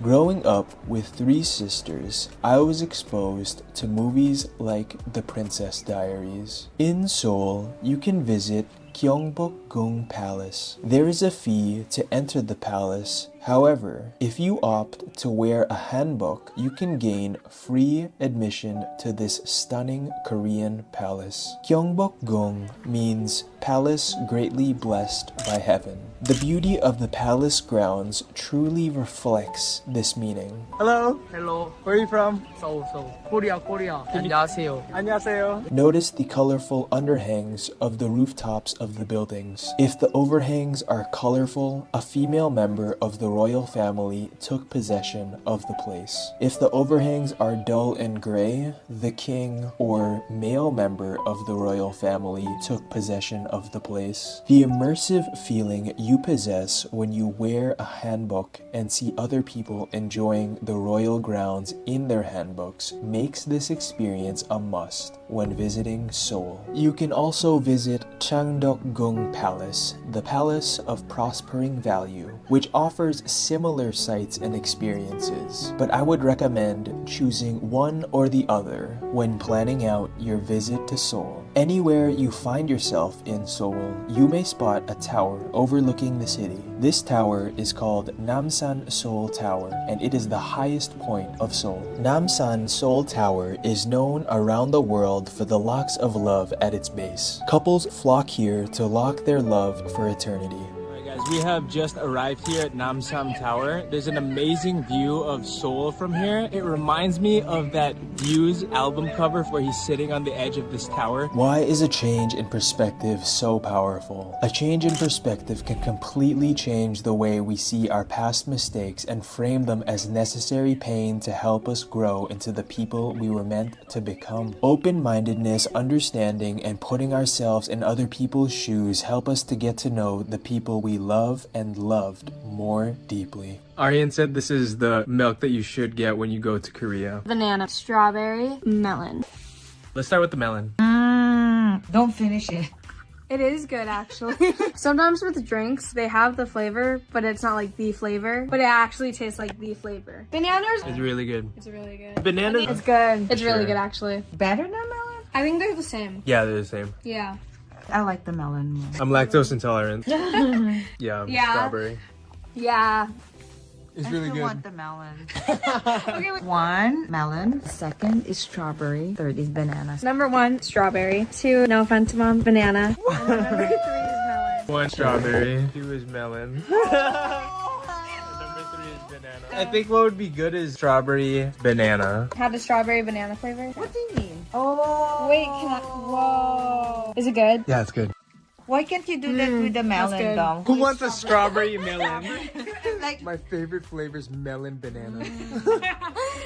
Growing up with three sisters, I was exposed to movies like The Princess Diaries. In Seoul, you can visit Gyeongbokgung Palace. There is a fee to enter the palace. However, if you opt to wear a hanbok, you can gain free admission to this stunning Korean palace. Gyeongbokgung means palace greatly blessed by heaven. The beauty of the palace grounds truly reflects this meaning. Hello. Hello. Where are you from? Seoul. Korea. 안녕하세요. 안녕하세요. Notice the colorful underhangs of the rooftops of the buildings. If the overhangs are colorful, a female member of the royal family took possession of the place. If the overhangs are dull and gray, the king or male member of the royal family took possession of the place. The immersive feeling you possess when you wear a hanbok and see other people enjoying the royal grounds in their hanboks makes this experience a must when visiting Seoul. You can also visit Changdeokgung Palace, the Palace of Prospering Value, which offers similar sights and experiences, but I would recommend choosing one or the other when planning out your visit to Seoul. Anywhere you find yourself in Seoul, you may spot a tower overlooking the city. This tower is called Namsan Seoul Tower, and it is the highest point of Seoul. Namsan Seoul Tower is known around the world for the locks of love at its base. Couples flock here to lock their love for eternity. We have just arrived here at Namsan Tower. There's an amazing view of Seoul from here. It reminds me of that Views album cover where he's sitting on the edge of this tower. Why is a change in perspective so powerful? A change in perspective can completely change the way we see our past mistakes and frame them as necessary pain to help us grow into the people we were meant to become. Open-mindedness, understanding, and putting ourselves in other people's shoes help us to get to know the people we love and loved more deeply. Aryan said this is the milk that you should get when you go to Korea. Banana, strawberry, melon. Let's start with the melon. Don't finish it. It is good actually. Sometimes with drinks, they have the flavor, but it's not like the flavor, but it actually tastes like the flavor. Bananas? It's really good. It's really good. Bananas? It's good. It's really Sure. good actually. Better than melon? I think they're the same. Yeah, they're the same. Yeah. I like the melon more. I'm lactose intolerant. Yeah, Yeah. strawberry. Yeah. It's really I good. want the melon. Okay, wait. 1, melon. Second is strawberry. Third is banana. Number 1, strawberry. 2, no offense to mom, banana. And then number 3 is melon. 1 strawberry, 2 is melon. Number 3 is banana. I think what would be good is strawberry banana. Have the strawberry banana flavor. What do you mean? Oh. Wait, can I? Whoa. Is it good? Yeah, it's good. Why can't you do that with the melon, good. though? Who wants a strawberry melon? Like, My favorite flavor is melon banana.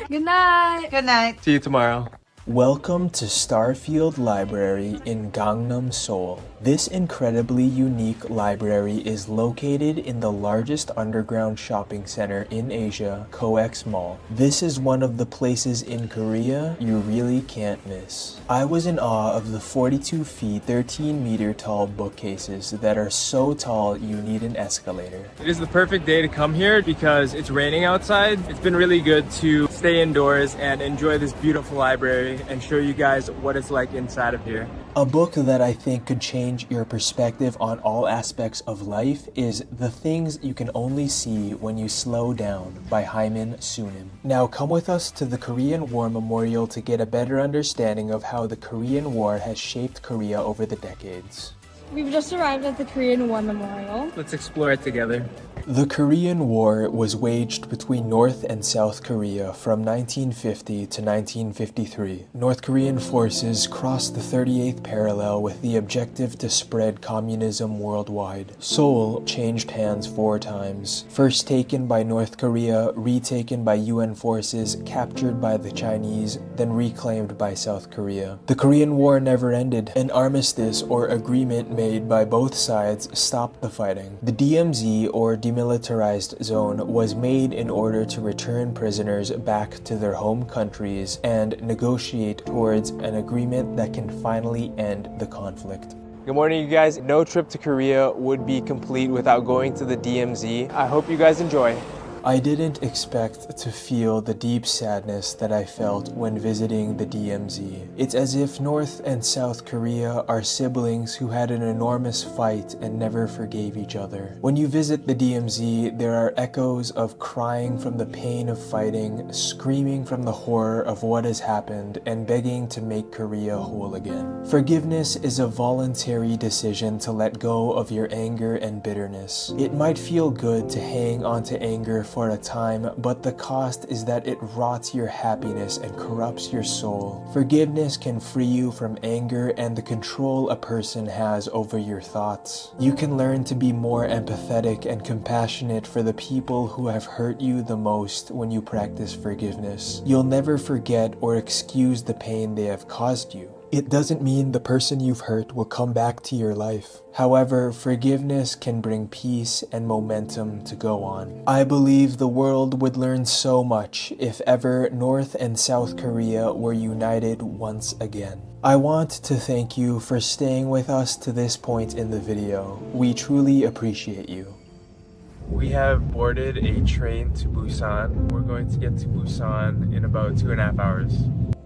Good night. good night. See you tomorrow. Welcome to Starfield Library in Gangnam, Seoul. This incredibly unique library is located in the largest underground shopping center in Asia, COEX Mall. This is one of the places in Korea you really can't miss. I was in awe of the 42 feet, 13 meter tall bookcases that are so tall you need an escalator. It is the perfect day to come here because it's raining outside. It's been really good to stay indoors and enjoy this beautiful library and show you guys what it's like inside of here. A book that I think could change your perspective on all aspects of life is The Things You Can Only See When You Slow Down by Hyman Sunim. Now come with us to the Korean War Memorial to get a better understanding of how the Korean War has shaped Korea over the decades. We've just arrived at the Korean War Memorial. Let's explore it together. The Korean War was waged between North and South Korea from 1950 to 1953. North Korean forces crossed the 38th parallel with the objective to spread communism worldwide. Seoul changed hands 4 times. First taken by North Korea, retaken by UN forces, captured by the Chinese, then reclaimed by South Korea. The Korean War never ended. An armistice or agreement made by both sides stopped the fighting. The DMZ, or demilitarized zone, was made in order to return prisoners back to their home countries and negotiate towards an agreement that can finally end the conflict. Good morning, you guys. No trip to Korea would be complete without going to the DMZ. I hope you guys enjoy. I didn't expect to feel the deep sadness that I felt when visiting the DMZ. It's as if North and South Korea are siblings who had an enormous fight and never forgave each other. When you visit the DMZ, there are echoes of crying from the pain of fighting, screaming from the horror of what has happened, and begging to make Korea whole again. Forgiveness is a voluntary decision to let go of your anger and bitterness. It might feel good to hang onto anger for a time, but the cost is that it rots your happiness and corrupts your soul. Forgiveness can free you from anger and the control a person has over your thoughts. You can learn to be more empathetic and compassionate for the people who have hurt you the most when you practice forgiveness. You'll never forget or excuse the pain they have caused you. It doesn't mean the person you've hurt will come back to your life. However, forgiveness can bring peace and momentum to go on. I believe the world would learn so much if ever North and South Korea were united once again. I want to thank you for staying with us to this point in the video. We truly appreciate you. We have boarded a train to Busan. We're going to get to Busan in about 2.5 hours.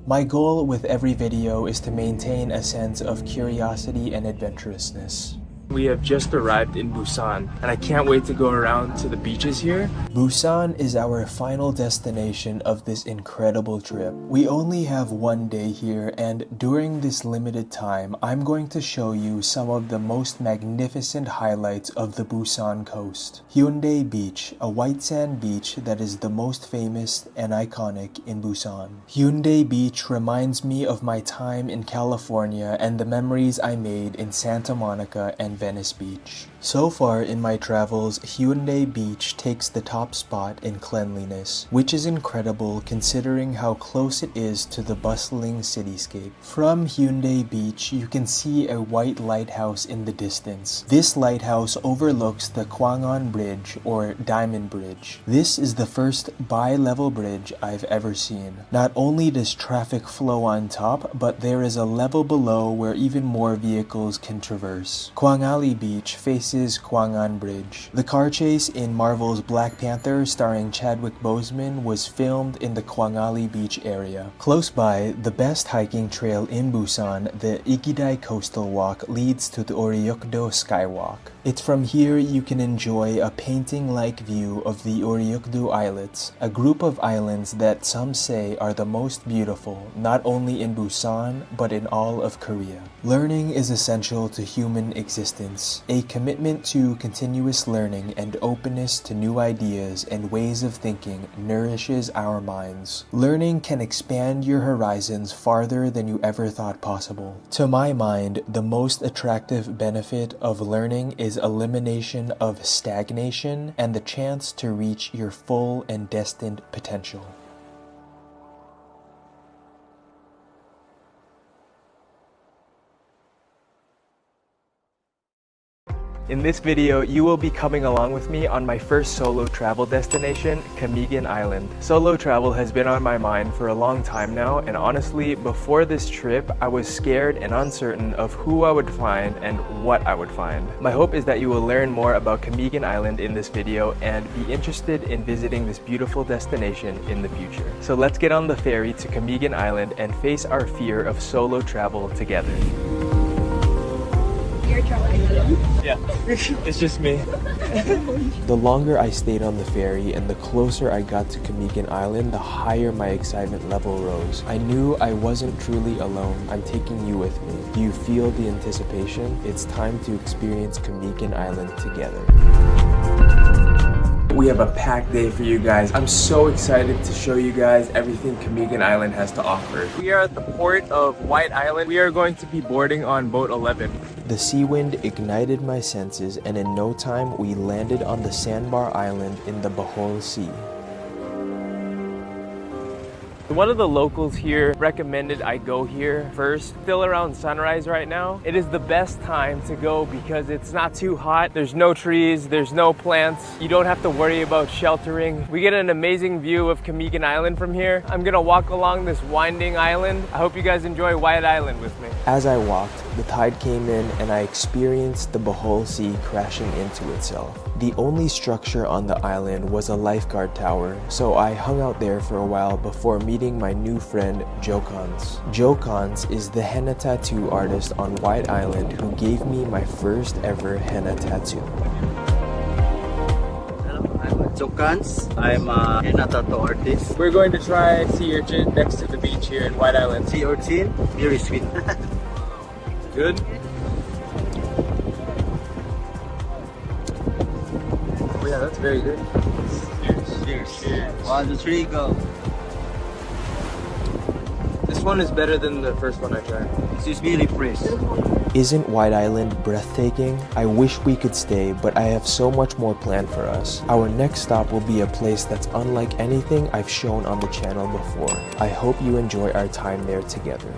My goal with every video is to maintain a sense of curiosity and adventurousness. We have just arrived in Busan, and I can't wait to go around to the beaches here. Busan is our final destination of this incredible trip. We only have 1 day here, and during this limited time, I'm going to show you some of the most magnificent highlights of the Busan coast. Hyundai Beach, a white sand beach that is the most famous and iconic in Busan. Hyundai Beach reminds me of my time in California and the memories I made in Santa Monica and Venice Beach. So far in my travels, Hyundai Beach takes the top spot in cleanliness, which is incredible considering how close it is to the bustling cityscape. From Hyundai Beach, you can see a white lighthouse in the distance. This lighthouse overlooks the Kwangon Bridge or Diamond Bridge. This is the first bi-level bridge I've ever seen. Not only does traffic flow on top, but there is a level below where even more vehicles can traverse. Kwangali Beach faces Kwangan Bridge. The car chase in Marvel's Black Panther starring Chadwick Boseman was filmed in the Kwangali Beach area. Close by, the best hiking trail in Busan, the Ikidai Coastal Walk, leads to the Oryokdo Skywalk. It's from here you can enjoy a painting-like view of the Oryokdo Islets, a group of islands that some say are the most beautiful, not only in Busan, but in all of Korea. Learning is essential to human existence. A commitment to continuous learning and openness to new ideas and ways of thinking nourishes our minds. Learning can expand your horizons farther than you ever thought possible. To my mind, the most attractive benefit of learning is elimination of stagnation and the chance to reach your full and destined potential. In this video, you will be coming along with me on my first solo travel destination, Camiguin Island. Solo travel has been on my mind for a long time now, and honestly, before this trip, I was scared and uncertain of who I would find and what I would find. My hope is that you will learn more about Camiguin Island in this video and be interested in visiting this beautiful destination in the future. So let's get on the ferry to Camiguin Island and face our fear of solo travel together. Yeah, it's just me. The longer I stayed on the ferry and the closer I got to Camiguin Island, the higher my excitement level rose. I knew I wasn't truly alone. I'm taking you with me. Do you feel the anticipation? It's time to experience Camiguin Island together. We have a packed day for you guys. I'm so excited to show you guys everything Camiguin Island has to offer. We are at the port of White Island. We are going to be boarding on boat 11. The sea wind ignited my senses, and in no time we landed on the sandbar island in the Bohol Sea. One of the locals here recommended I go here first. Still around sunrise right now. It is the best time to go because it's not too hot. There's no trees, there's no plants. You don't have to worry about sheltering. We get an amazing view of Camiguin Island from here. I'm gonna walk along this winding island. I hope you guys enjoy White Island with me. As I walked, the tide came in and I experienced the Bohol Sea crashing into itself. The only structure on the island was a lifeguard tower, so I hung out there for a while before meeting my new friend Jokans. Jokans is the henna tattoo artist on White Island who gave me my first ever henna tattoo. Hello, I'm Jokans. I'm a henna tattoo artist. We're going to try sea urchin next to the beach here in White Island. Sea urchin, very sweet. Good? Oh yeah, that's very good. Cheers. Cheers. 1, 2, 3, go. This one is better than the first one I tried. This is really fresh. Isn't White Island breathtaking? I wish we could stay, but I have so much more planned for us. Our next stop will be a place that's unlike anything I've shown on the channel before. I hope you enjoy our time there together.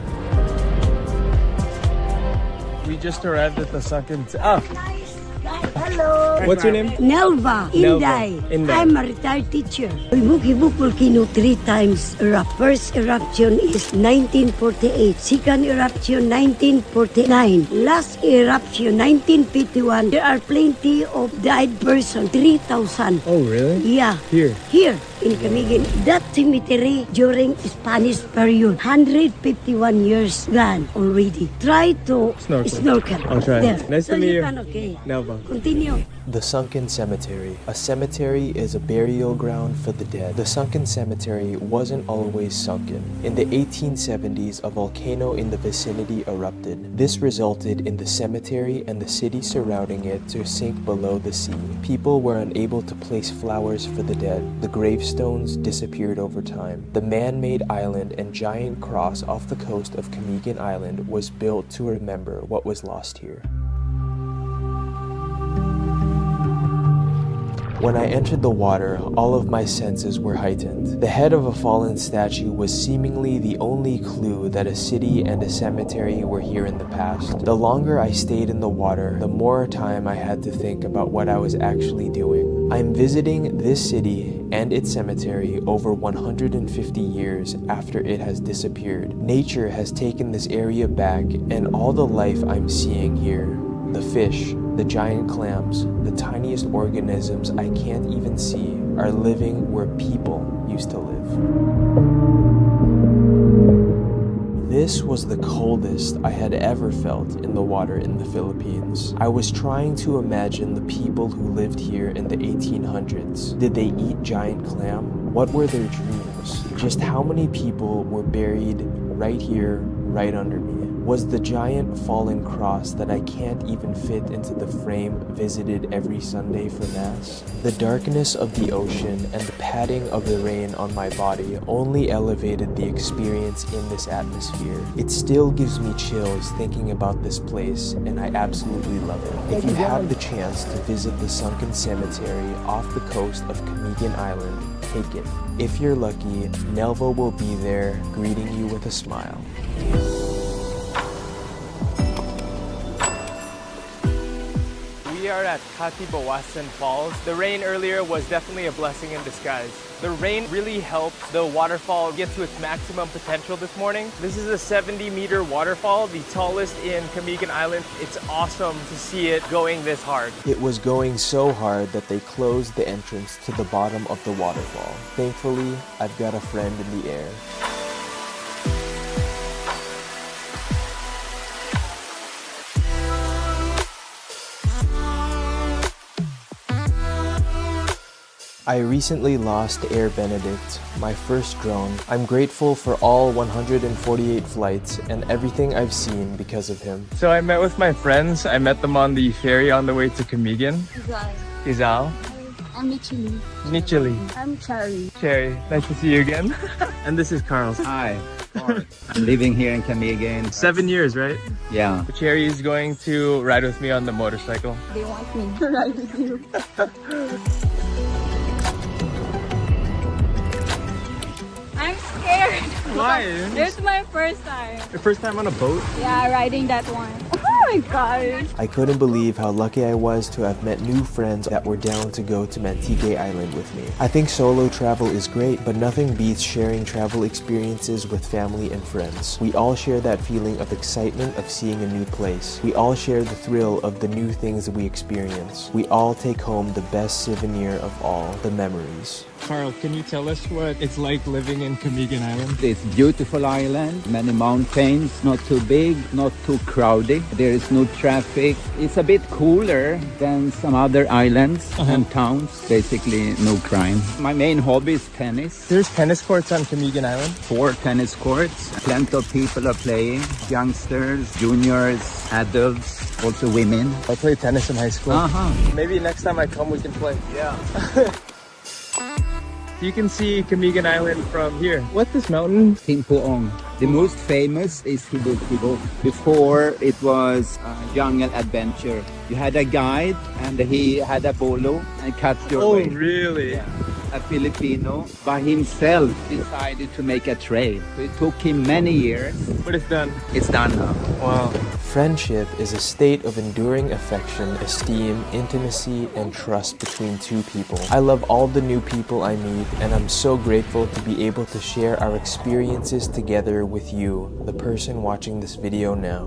We just arrived at the sunken... Hello. What's your name? Nelva. Inday. I'm a retired teacher. Bukibuk volcano 3 times erupt. First eruption is 1948. Second eruption 1949. Last eruption 1951. There are plenty of died persons. 3,000. Oh really? Yeah. Here In Camiguin. That cemetery during Spanish period. 151 years gone already. Try to snorkel. I'll try. There. Nice to meet you. Okay. Nelva. Continue. The Sunken Cemetery. A cemetery is a burial ground for the dead. The Sunken Cemetery wasn't always sunken. In the 1870s, a volcano in the vicinity erupted. This resulted in the cemetery and the city surrounding it to sink below the sea. People were unable to place flowers for the dead. The gravestones disappeared over time. The man-made island and giant cross off the coast of Camiguin Island was built to remember what was lost here. When I entered the water, all of my senses were heightened. The head of a fallen statue was seemingly the only clue that a city and a cemetery were here in the past. The longer I stayed in the water, the more time I had to think about what I was actually doing. I'm visiting this city and its cemetery over 150 years after it has disappeared. Nature has taken this area back, and all the life I'm seeing here, the fish, the giant clams, the tiniest organisms I can't even see, are living where people used to live. This was the coldest I had ever felt in the water in the Philippines. I was trying to imagine the people who lived here in the 1800s. Did they eat giant clam? What were their dreams? Just how many people were buried right here, right under me? Was the giant fallen cross that I can't even fit into the frame visited every Sunday for Mass? The darkness of the ocean and the patting of the rain on my body only elevated the experience in this atmosphere. It still gives me chills thinking about this place, and I absolutely love it. If you have the chance to visit the sunken cemetery off the coast of Camiguin Island, take it. If you're lucky, Nelvo will be there greeting you with a smile. We are at Katibawasan Falls. The rain earlier was definitely a blessing in disguise. The rain really helped the waterfall get to its maximum potential this morning. This is a 70-meter waterfall, the tallest in Camiguin Island. It's awesome to see it going this hard. It was going so hard that they closed the entrance to the bottom of the waterfall. Thankfully, I've got a friend in the air. I recently lost Air Benedict, my first drone. I'm grateful for all 148 flights and everything I've seen because of him. So I met with my friends. I met them on the ferry on the way to Camiguin. Izal. I'm Nichili. Nichili. I'm Cherry. Cherry, nice to see you again. And this is Carl. Hi. I'm living here in Camiguin. 7 years, right? Yeah. Cherry is going to ride with me on the motorcycle. They want me to ride with you. I'm scared. Why? It's my first time. Your first time on a boat? Yeah, riding that one. Oh my gosh. I couldn't believe how lucky I was to have met new friends that were down to go to Mantigay Island with me. I think solo travel is great, but nothing beats sharing travel experiences with family and friends. We all share that feeling of excitement of seeing a new place. We all share the thrill of the new things that we experience. We all take home the best souvenir of all, the memories. Carl, can you tell us what it's like living in Camiguin Island? It's a beautiful island, many mountains, not too big, not too crowded. There is no traffic. It's a bit cooler than some other islands and towns. Basically, no crime. My main hobby is tennis. There's tennis courts on Camiguin Island? 4 tennis courts. Plenty of people are playing. Youngsters, juniors, adults, also women. I played tennis in high school. Maybe next time I come we can play. Yeah. You can see Camiguin Island from here. What's this mountain? Timpuong. The most famous is Hibog. Before it was a jungle adventure. You had a guide and he had a bolo and cut your way. Oh, really? Yeah. A Filipino by himself decided to make a trail. So it took him many years. But it's done. It's done now. Wow. Friendship is a state of enduring affection, esteem, intimacy, and trust between two people. I love all the new people I meet, and I'm so grateful to be able to share our experiences together with you, the person watching this video now.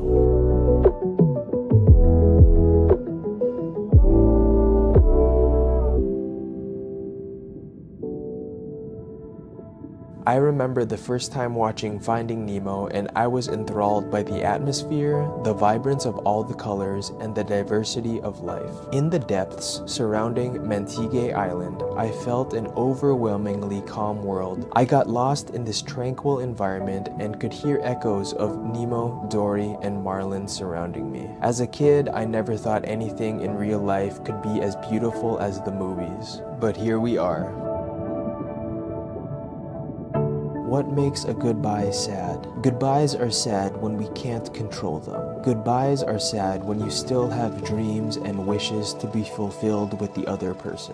I remember the first time watching Finding Nemo, and I was enthralled by the atmosphere, the vibrance of all the colors, and the diversity of life. In the depths surrounding Mantigay Island, I felt an overwhelmingly calm world. I got lost in this tranquil environment and could hear echoes of Nemo, Dory, and Marlin surrounding me. As a kid, I never thought anything in real life could be as beautiful as the movies. But here we are. What makes a goodbye sad? Goodbyes are sad when we can't control them. Goodbyes are sad when you still have dreams and wishes to be fulfilled with the other person.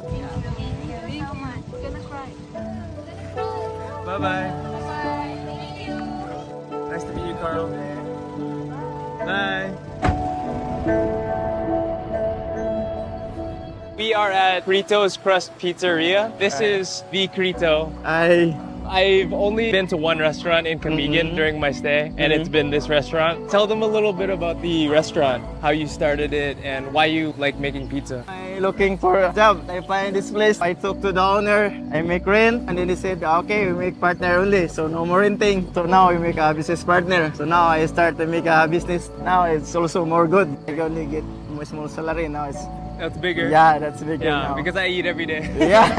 Bye-bye. Nice to meet you, Carl. Bye. We are at Crito's Crust Pizzeria. This is the Crito. I've only been to one restaurant in Camiguin during my stay, and it's been this restaurant. Tell them a little bit about the restaurant, how you started it, and why you like making pizza. I looking for a job. I find this place. I talk to the owner. I make rent, and then they said, okay, we make partner only, so no more renting. So now we make a business partner. So now I start to make a business. Now it's also more good. I only get a small salary. Now it's That's bigger. Yeah, that's bigger now. Because I eat every day. Yeah,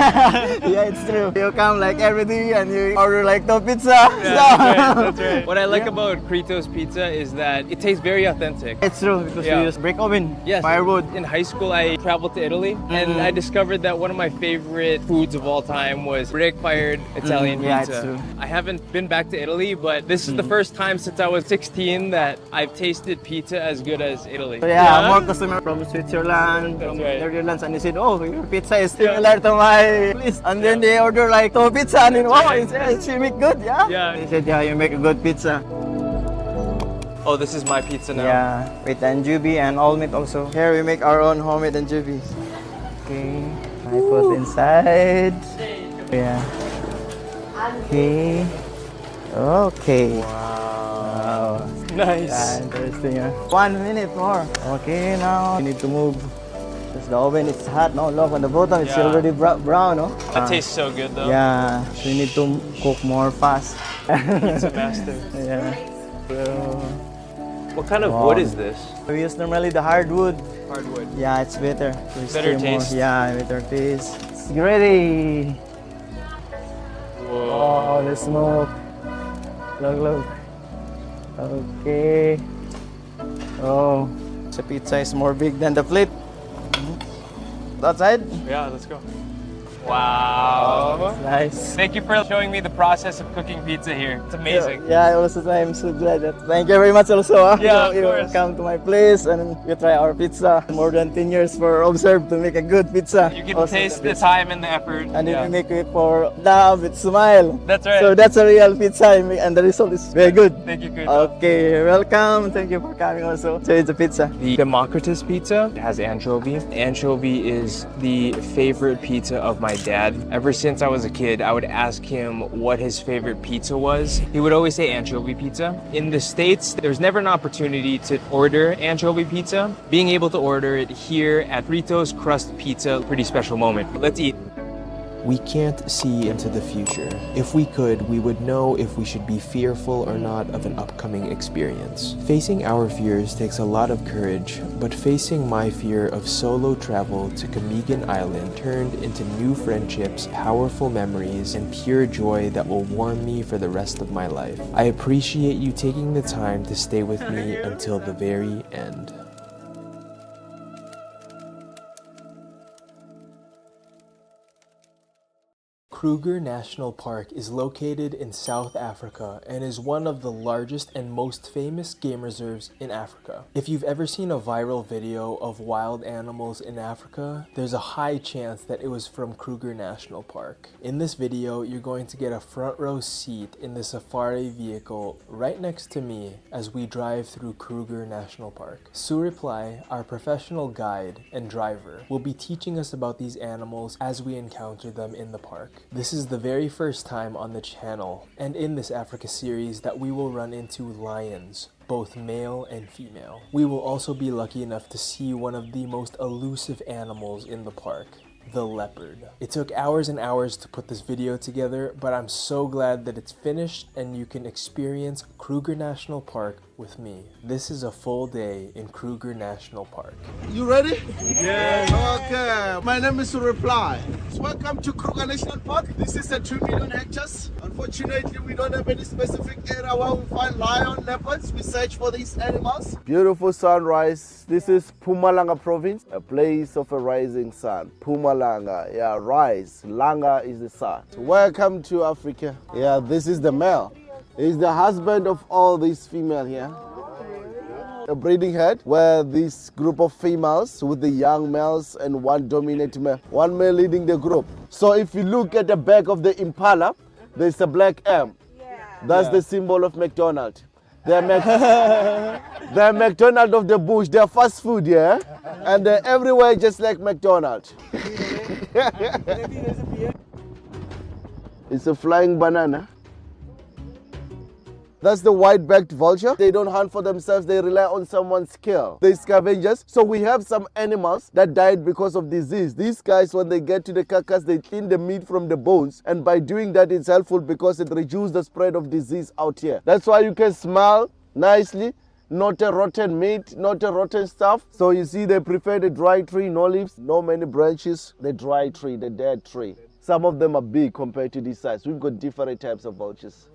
yeah, it's true. You come like every day and you order like the pizza. That's right. What I like about Crito's Pizza is that it tastes very authentic. It's true because we use brick oven, firewood. In high school, I traveled to Italy and I discovered that one of my favorite foods of all time was brick-fired Italian pizza. Yeah, it's true. I haven't been back to Italy, but this is the first time since I was 16 that I've tasted pizza as good as Italy. So yeah, more customer from Switzerland, from Netherlands, and they said, oh, your pizza is similar to my place. And then they order like 2 pizza and then, wow, you make good, yeah? They said, yeah, you make a good pizza. Oh, this is my pizza now. Yeah, with anchovy and all meat also. Here we make our own homemade anchovies. Okay, I put inside. Yeah. Okay. Okay. Wow. Nice. Yeah, interesting. 1 minute more. Okay, now you need to move. Because the oven is hot, no? Look on the bottom, it's already brown, no? That tastes so good though. Yeah, so you need to cook more fast. Pizza master. Yeah. So, what kind of wood is this? We use normally the hardwood. Hardwood. Yeah, it's better. Better taste. Yeah, better taste. It's ready. Whoa. Oh, the smoke. Look. Okay. Oh, the pizza is more big than the plate. Outside? Yeah, let's go. Wow. Nice. Thank you for showing me the process of cooking pizza here. It's amazing. Yeah, I'm so glad that. Thank you very much also. Yeah, you come to my place and you try our pizza. More than 10 years for observe to make a good pizza. You can taste the time and the effort. And then we make it for love with smile. That's right. So that's a real pizza and the result is very good. Thank you, good. Okay, welcome. Thank you for coming also. So it's a pizza. The Democritus pizza has anchovy. Anchovy is the favorite pizza of my dad. Ever since I was a kid, I would ask him what his favorite pizza was. He would always say anchovy pizza. In the States, there's never an opportunity to order anchovy pizza. Being able to order it here at Crito's Crust Pizza, pretty special moment. Let's eat. We can't see into the future. If we could, we would know if we should be fearful or not of an upcoming experience. Facing our fears takes a lot of courage, but facing my fear of solo travel to Camiguin Island turned into new friendships, powerful memories, and pure joy that will warm me for the rest of my life. I appreciate you taking the time to stay with me until the very end. Kruger National Park is located in South Africa and is one of the largest and most famous game reserves in Africa. If you've ever seen a viral video of wild animals in Africa, there's a high chance that it was from Kruger National Park. In this video, you're going to get a front row seat in the safari vehicle right next to me as we drive through Kruger National Park. Suriply, our professional guide and driver, will be teaching us about these animals as we encounter them in the park. This is the very first time on the channel and in this Africa series that we will run into lions, both male and female. We will also be lucky enough to see one of the most elusive animals in the park, the leopard. It took hours and hours to put this video together, but I'm so glad that it's finished and you can experience Kruger National Park with me. This is a full day in Kruger National Park. You ready? Yes. Okay. My name is Reply. So welcome to Kruger National Park. This is a 2 million hectares. Unfortunately, we don't have any specific area where we find lion, leopards. We search for these animals. Beautiful sunrise. This is Mpumalanga province, a place of a rising sun. Mpumalanga, yeah, rise. Langa is the sun. So welcome to Africa. Yeah, this is the male. He's the husband of all these female here. A breeding herd where this group of females with the young males and one dominant male, one male leading the group. So if you look at the back of the impala, there's a black M. That's the symbol of McDonald's. They're McDonald's of the bush. They're fast food, yeah? And they're everywhere just like McDonald's. It's a flying banana. That's the white-backed vulture. They don't hunt for themselves, they rely on someone's kill. They're scavengers. So we have some animals that died because of disease. These guys, when they get to the carcass, they clean the meat from the bones. And by doing that, it's helpful because it reduces the spread of disease out here. That's why you can smell nicely. Not a rotten meat, not a rotten stuff. So you see, they prefer the dry tree, no leaves, no many branches. The dry tree, the dead tree. Some of them are big compared to this size. We've got different types of vultures.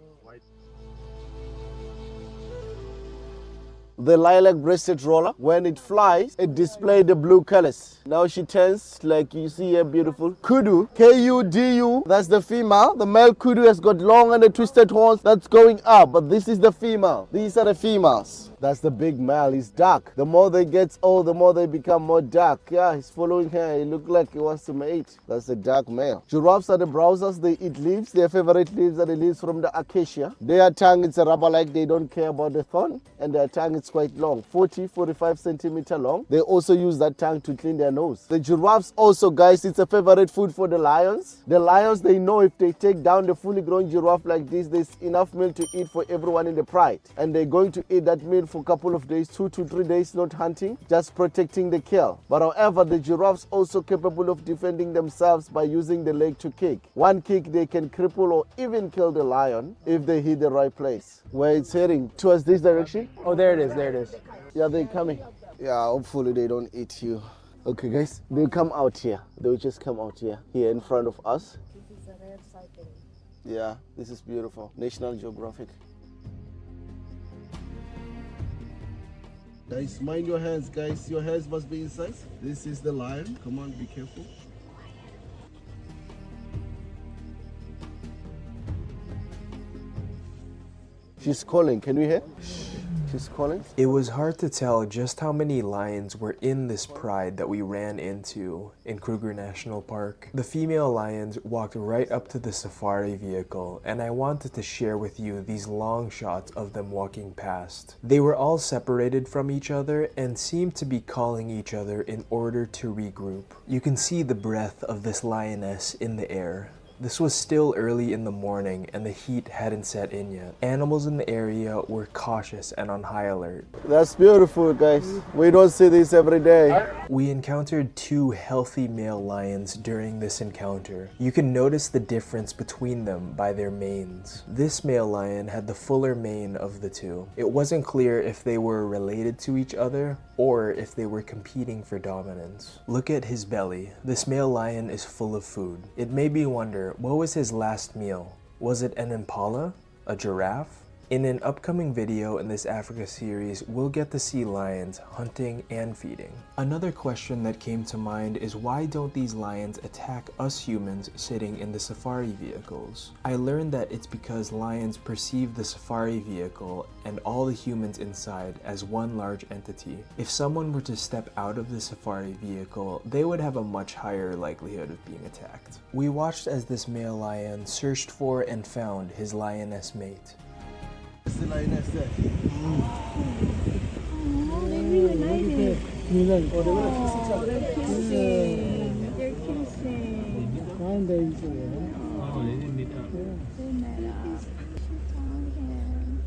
The lilac-breasted roller, when it flies, it displays the blue colors. Now she turns, like you see here, beautiful. Kudu, K-U-D-U, that's the female. The male kudu has got long and twisted horns that's going up, but this is the female. These are the females. That's the big male, he's dark. The more they get old, the more they become more dark. Yeah, he's following her, he looks like he wants to mate. That's the dark male. Giraffes are the browsers, they eat leaves. Their favorite leaves are the leaves from the acacia. Their tongue is a rubber-like, they don't care about the thorn. And their tongue is quite long, 40-45 centimeter long. They also use that tongue to clean their nose. The giraffes also, guys, it's a favorite food for the lions. The lions, they know if they take down the fully grown giraffe like this, there's enough meal to eat for everyone in the pride. And they're going to eat that meal for a couple of days, 2 to 3 days, not hunting, just protecting the kill. But however, the giraffes also capable of defending themselves by using the leg to kick. One kick, they can cripple or even kill the lion if they hit the right place. Where it's heading towards this direction. Oh, there it is, there it is. Yeah, they're coming. Yeah, hopefully they don't eat you. Okay, guys, they'll come out here. They'll just come out here in front of us. This is a rare sighting. Yeah, this is beautiful. National Geographic. Guys, mind your hands, guys. Your hands must be inside. This is the lion. Come on, be careful. She's calling. Can you hear? She's calling. It was hard to tell just how many lions were in this pride that we ran into in Kruger National Park. The female lions walked right up to the safari vehicle, and I wanted to share with you these long shots of them walking past. They were all separated from each other and seemed to be calling each other in order to regroup. You can see the breath of this lioness in the air. This was still early in the morning and the heat hadn't set in yet. Animals in the area were cautious and on high alert. That's beautiful, guys. We don't see this every day. We encountered 2 healthy male lions during this encounter. You can notice the difference between them by their manes. This male lion had the fuller mane of the 2. It wasn't clear if they were related to each other or if they were competing for dominance. Look at his belly. This male lion is full of food. It made me wonder, what was his last meal? Was it an impala? A giraffe? In an upcoming video in this Africa series, we'll get to see lions hunting and feeding. Another question that came to mind is, why don't these lions attack us humans sitting in the safari vehicles? I learned that it's because lions perceive the safari vehicle and all the humans inside as one large entity. If someone were to step out of the safari vehicle, they would have a much higher likelihood of being attacked. We watched as this male lion searched for and found his lioness mate. The lioness there. Oh, they reunited. Oh, they're kissing. They're kissing. They met up. She found him.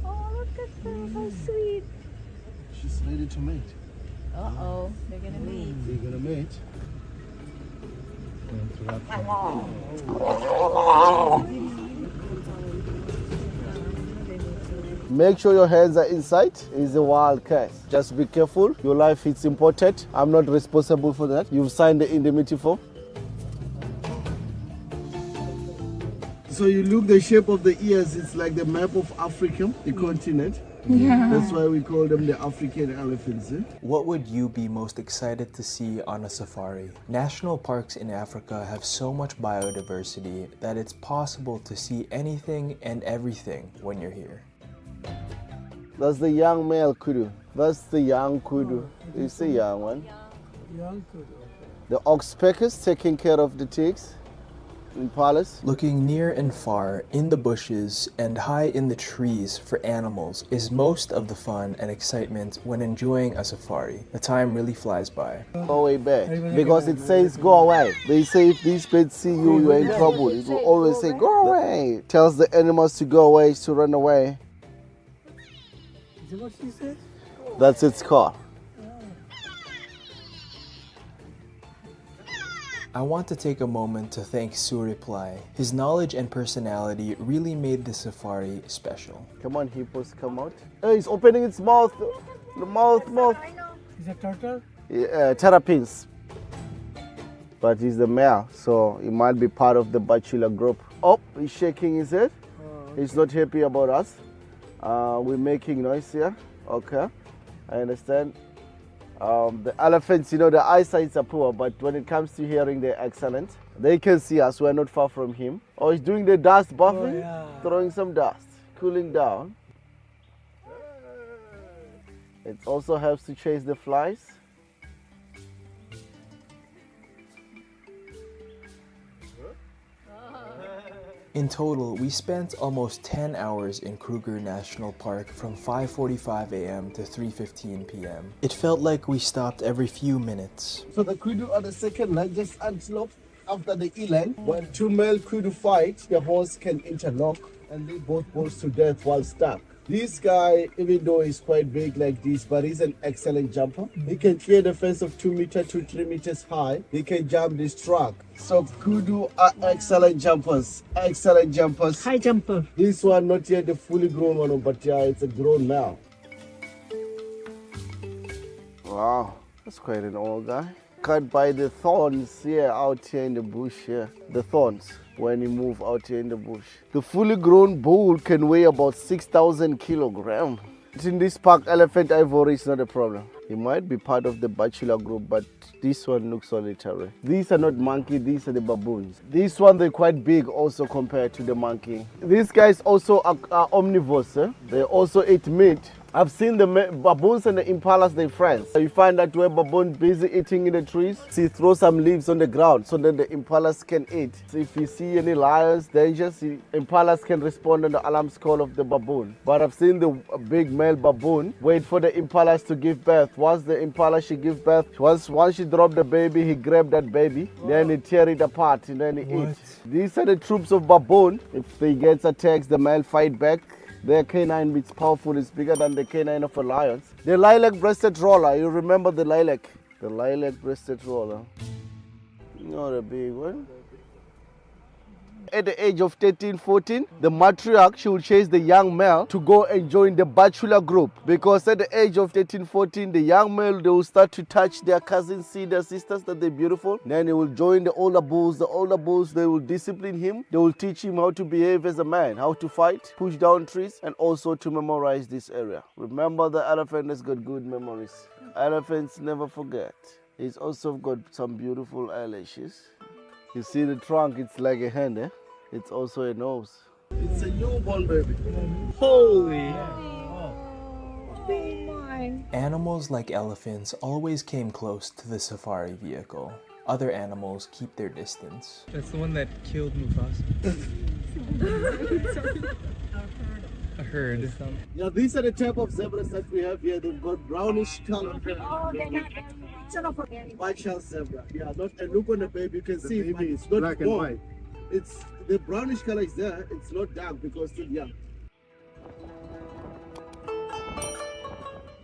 Oh, look at them. How sweet. She's ready to mate. Uh-oh. They're gonna meet. They're gonna mate. Make sure your hands are inside. It's a wild cat. Just be careful. Your life is important. I'm not responsible for that. You've signed the indemnity form. So you look the shape of the ears, it's like the map of Africa, the continent. Yeah. That's why we call them the African elephants. What would you be most excited to see on a safari? National parks in Africa have so much biodiversity that it's possible to see anything and everything when you're here. That's the young male kudu. That's the young kudu. It's the young one. Young kudu. The oxpeckers taking care of the ticks. In palace. Looking near and far, in the bushes and high in the trees for animals is most of the fun and excitement when enjoying a safari. The time really flies by. Go away back because it says go away. They say if these birds see you, you're in trouble. It will always say go away. Tells the animals to go away, to run away. Is that what she said? That's its call. I want to take a moment to thank Suriply. His knowledge and personality really made the safari special. Come on, hippos, come out. Hey, it's opening its mouth. The mouth. Is that turtle? Yeah, terrapins. But he's the male, so he might be part of the bachelor group. Oh, he's shaking his head. He's not happy about us. We're making noise here. Okay, I understand. The elephants, the eyesights are poor, but when it comes to hearing, they're excellent. They can see us, we're not far from him. Oh, he's doing the dust buffing, throwing some dust, cooling down. It also helps to chase the flies. In total, we spent almost 10 hours in Kruger National Park from 5:45 a.m. to 3:15 p.m. It felt like we stopped every few minutes. So the kudu are the second largest antelope after the eland. When two male kudu fight, the horns can interlock and lead both bulls to death while stuck. This guy, even though he's quite big like this, but he's an excellent jumper. He can clear the fence of 2 meters to 3 meters high. He can jump this truck. So kudu are excellent jumpers. Excellent jumpers. High jumper. This one not yet the fully grown one, but yeah, it's a grown now. Wow, that's quite an old guy. Cut by the thorns here out here in the bush here. The thorns when you move out here in the bush. The fully grown bull can weigh about 6,000 kilograms. In this park, elephant ivory is not a problem. He might be part of the bachelor group, but this one looks solitary. These are not monkey, these are the baboons. This one, they're quite big also compared to the monkey. These guys also are omnivores. They also eat meat. I've seen the baboons and the impalas, they're friends. You find that where baboon busy eating in the trees, he throws some leaves on the ground so that the impalas can eat. So if you see any lions, dangers, impalas can respond on the alarm call of the baboon. But I've seen the big male baboon wait for the impalas to give birth. Once the impala she gives birth, once she drop the baby, he grab that baby, then he tear it apart and then he eats. These are the troops of baboon. If they get attacked, the male fight back. Their canine is powerful, it's bigger than the canine of a lion. The lilac-breasted roller, you remember the lilac? The lilac-breasted roller. Not a big one. At the age of 13, 14, the matriarch, she will chase the young male to go and join the bachelor group. Because at the age of 13, 14, the young male, they will start to touch their cousins, see their sisters, that they're beautiful. Then he will join the older bulls. The older bulls, they will discipline him. They will teach him how to behave as a man, how to fight, push down trees, and also to memorize this area. Remember, the elephant has got good memories. Elephants never forget. He's also got some beautiful eyelashes. You see the trunk, it's like a hand, eh? It's also a nose. It's a newborn baby. Holy! Animals like elephants always came close to the safari vehicle. Other animals keep their distance. That's the one that killed Mufasa. A herd. Yeah, these are the type of zebras that we have here. They've got brownish color. White-shelled zebra. Yeah, not, and look on the baby. You can see the baby, it's not black and white. It's the brownish color is there. It's not dark because it's still young.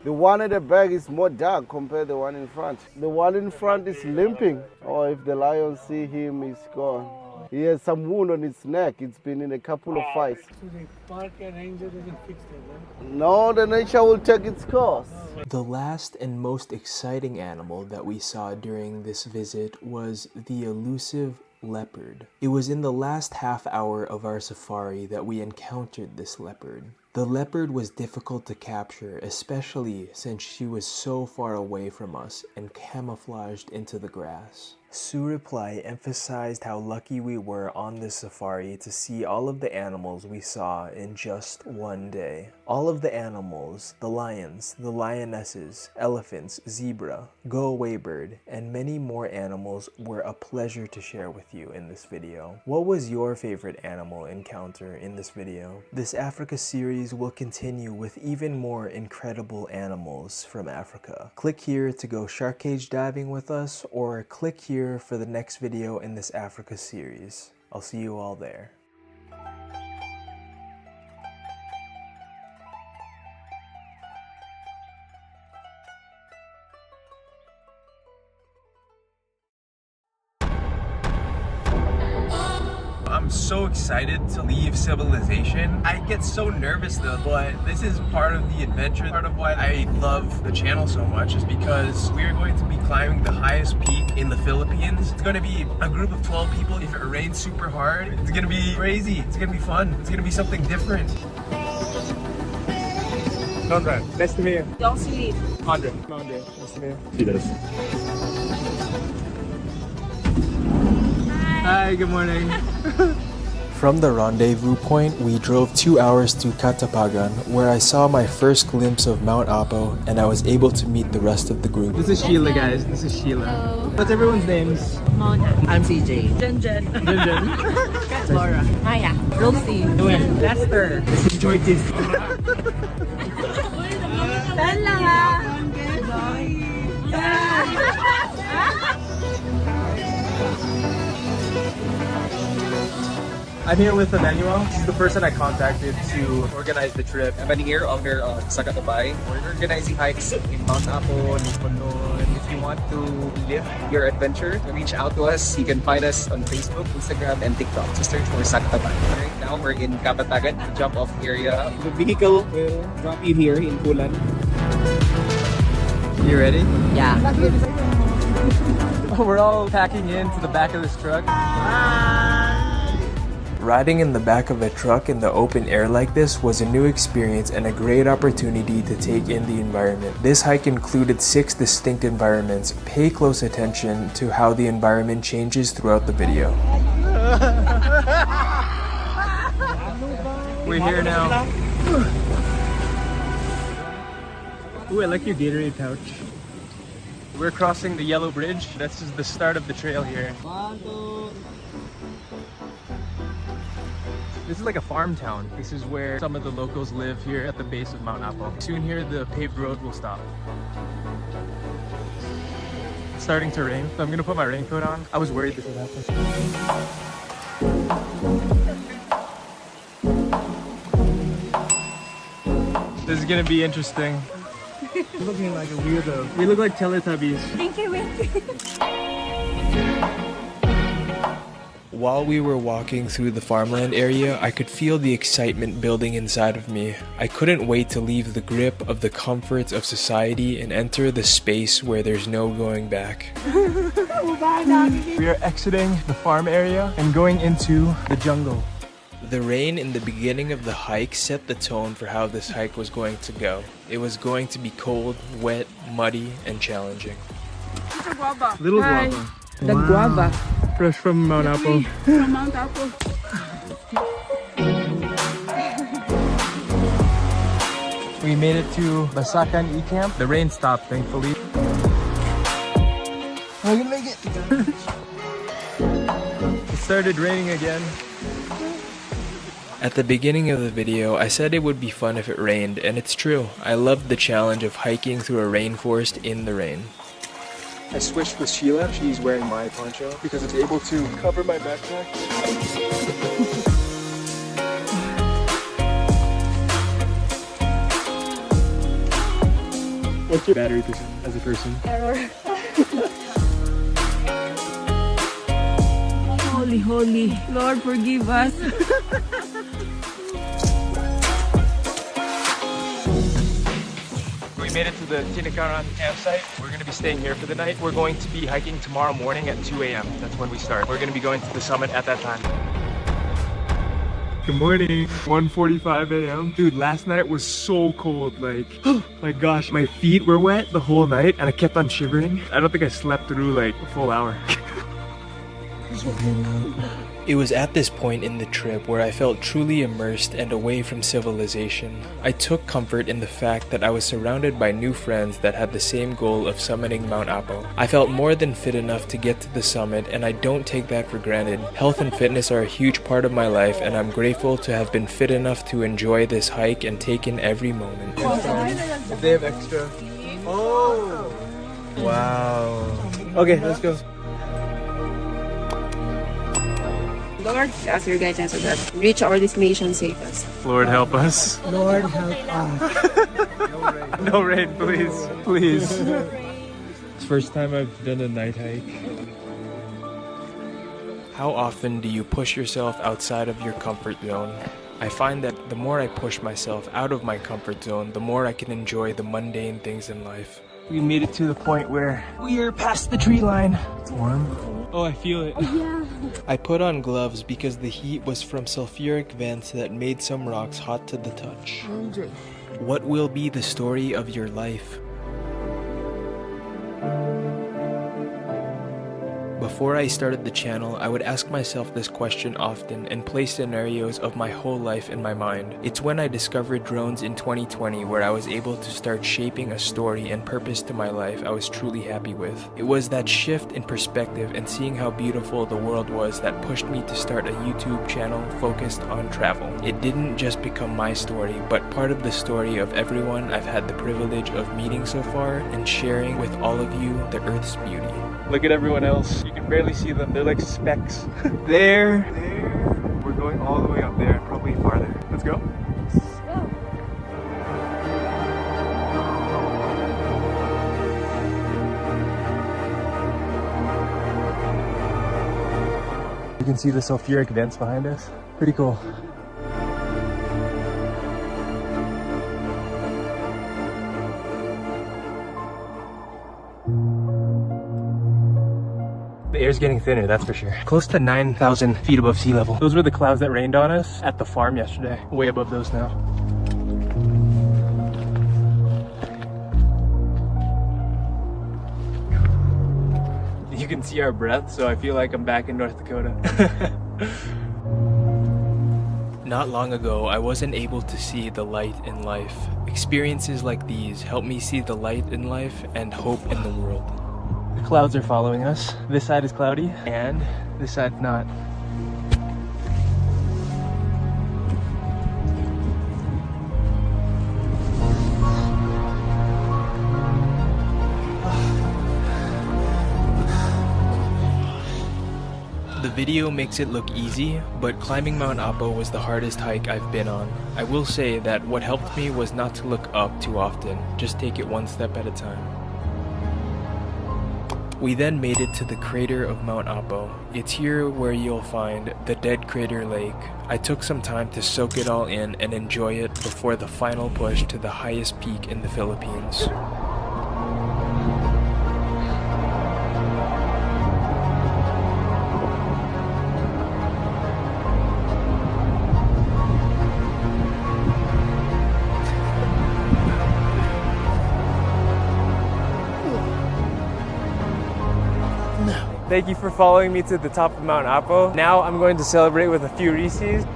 The one at the back is more dark compared to the one in front. The one in front is limping. Or if the lion see him, he's gone. He has some wound on his neck. It's been in a couple of fights. So the park and ranger doesn't fix that, right? No, the nature will take its course. The last and most exciting animal that we saw during this visit was the elusive leopard. It was in the last half hour of our safari that we encountered this leopard. The leopard was difficult to capture, especially since she was so far away from us and camouflaged into the grass. Sureply emphasized how lucky we were on this safari to see all of the animals we saw in just one day. All of the animals, the lions, the lionesses, elephants, zebra, go-away bird, and many more animals were a pleasure to share with you in this video. What was your favorite animal encounter in this video? This Africa series will continue with even more incredible animals from Africa. Click here to go shark cage diving with us, or click here for the next video in this Africa series. I'll see you all there. I'm so excited to leave civilization. I get so nervous though, but this is part of the adventure. Part of why I love the channel so much is because we are going to be climbing the highest peak in the Philippines. It's going to be a group of 12 people. If it rains super hard, it's going to be crazy. It's going to be fun. It's going to be something different. Conrad, nice to meet you. Don't sleep. Andre, nice to meet you. He does. Hi, good morning. From the rendezvous point, we drove 2 hours to Katapagan, where I saw my first glimpse of Mount Apo, and I was able to meet the rest of the group. This is Sheila, guys. This is Sheila. Hello. What's everyone's names? Mona. I'm CJ. Jen. Jen. Laura. Maya. Rosie. Noel. Lester. This is Joytis. I'm here with Emmanuel. He's the person I contacted to organize the trip. I'm an ear owner of Sakatabay. We're organizing hikes in Mount Apo, Niponon. If you want to live your adventure, reach out to us. You can find us on Facebook, Instagram, and TikTok. Just search for Sakatabay. Right now, we're in Kapatagan, the jump-off area. The vehicle will drop you here in Pulan. You ready? Yeah. We're all packing into the back of this truck. Riding in the back of a truck in the open air like this was a new experience and a great opportunity to take in the environment. This hike included 6 distinct environments. Pay close attention to how the environment changes throughout the video. We're here now. Ooh, I like your Gatorade pouch. We're crossing the Yellow Bridge. This is the start of the trail here. This is like a farm town. This is where some of the locals live here at the base of Mount Apo. Soon here, the paved road will stop. It's starting to rain, so I'm gonna put my raincoat on. I was worried this would happen. This is gonna be interesting. You're looking like a weirdo. We look like Teletubbies. Thank you. While we were walking through the farmland area, I could feel the excitement building inside of me. I couldn't wait to leave the grip of the comforts of society and enter the space where there's no going back. We are exiting the farm area and going into the jungle. The rain in the beginning of the hike set the tone for how this hike was going to go. It was going to be cold, wet, muddy, and challenging. Little guava. The guava. Fresh from Mount Apo. From Mount Apo. We made it to Basakan E-Camp. The rain stopped, thankfully. I'm gonna make it! It started raining again. At the beginning of the video, I said it would be fun if it rained, and it's true. I loved the challenge of hiking through a rainforest in the rain. I switched with Sheila. She's wearing my poncho because it's able to cover my backpack. What's your battery percent as a person? Error. Holy Holy, holy. Lord, forgive us. We made it to the Tinikaran campsite. We're going to be staying here for the night. We're going to be hiking tomorrow morning at 2 a.m. That's when we start. We're going to be going to the summit at that time. Good morning, 1:45 a.m. Dude, last night was so cold, like, oh my gosh, my feet were wet the whole night and I kept on shivering. I don't think I slept through like a full hour. It was at this point in the trip where I felt truly immersed and away from civilization. I took comfort in the fact that I was surrounded by new friends that had the same goal of summiting Mount Apo. I felt more than fit enough to get to the summit, and I don't take that for granted. Health and fitness are a huge part of my life, and I'm grateful to have been fit enough to enjoy this hike and take in every moment. If they have extra. Oh! Wow. Okay, let's go. Lord, ask your guidance so that reach our destination safest. Lord, help us. Lord, help us. No rain, please. Please. It's the first time I've done a night hike. How often do you push yourself outside of your comfort zone? I find that the more I push myself out of my comfort zone, the more I can enjoy the mundane things in life. We made it to the point where we are past the tree line. It's warm. Oh, I feel it. Yeah. I put on gloves because the heat was from sulfuric vents that made some rocks hot to the touch. What will be the story of your life? Before I started the channel, I would ask myself this question often and play scenarios of my whole life in my mind. It's when I discovered drones in 2020 where I was able to start shaping a story and purpose to my life I was truly happy with. It was that shift in perspective and seeing how beautiful the world was that pushed me to start a YouTube channel focused on travel. It didn't just become my story, but part of the story of everyone I've had the privilege of meeting so far and sharing with all of you the Earth's beauty. Look at everyone else. You can barely see them. They're like specks. There. We're going all the way up there, probably farther. Let's go. You can see the sulfuric vents behind us. Pretty cool. The air's getting thinner, that's for sure. Close to 9,000 feet above sea level. Those were the clouds that rained on us at the farm yesterday. Way above those now. You can see our breath, so I feel like I'm back in North Dakota. Not long ago, I wasn't able to see the light in life. Experiences like these help me see the light in life and hope in the world. The clouds are following us. This side is cloudy and this side's not. The video makes it look easy, but climbing Mount Apo was the hardest hike I've been on. I will say that what helped me was not to look up too often, just take it one step at a time. We then made it to the crater of Mount Apo. It's here where you'll find the Dead Crater Lake. I took some time to soak it all in and enjoy it before the final push to the highest peak in the Philippines. Thank you for following me to the top of Mount Apo. Now I'm going to celebrate with a few Reese's.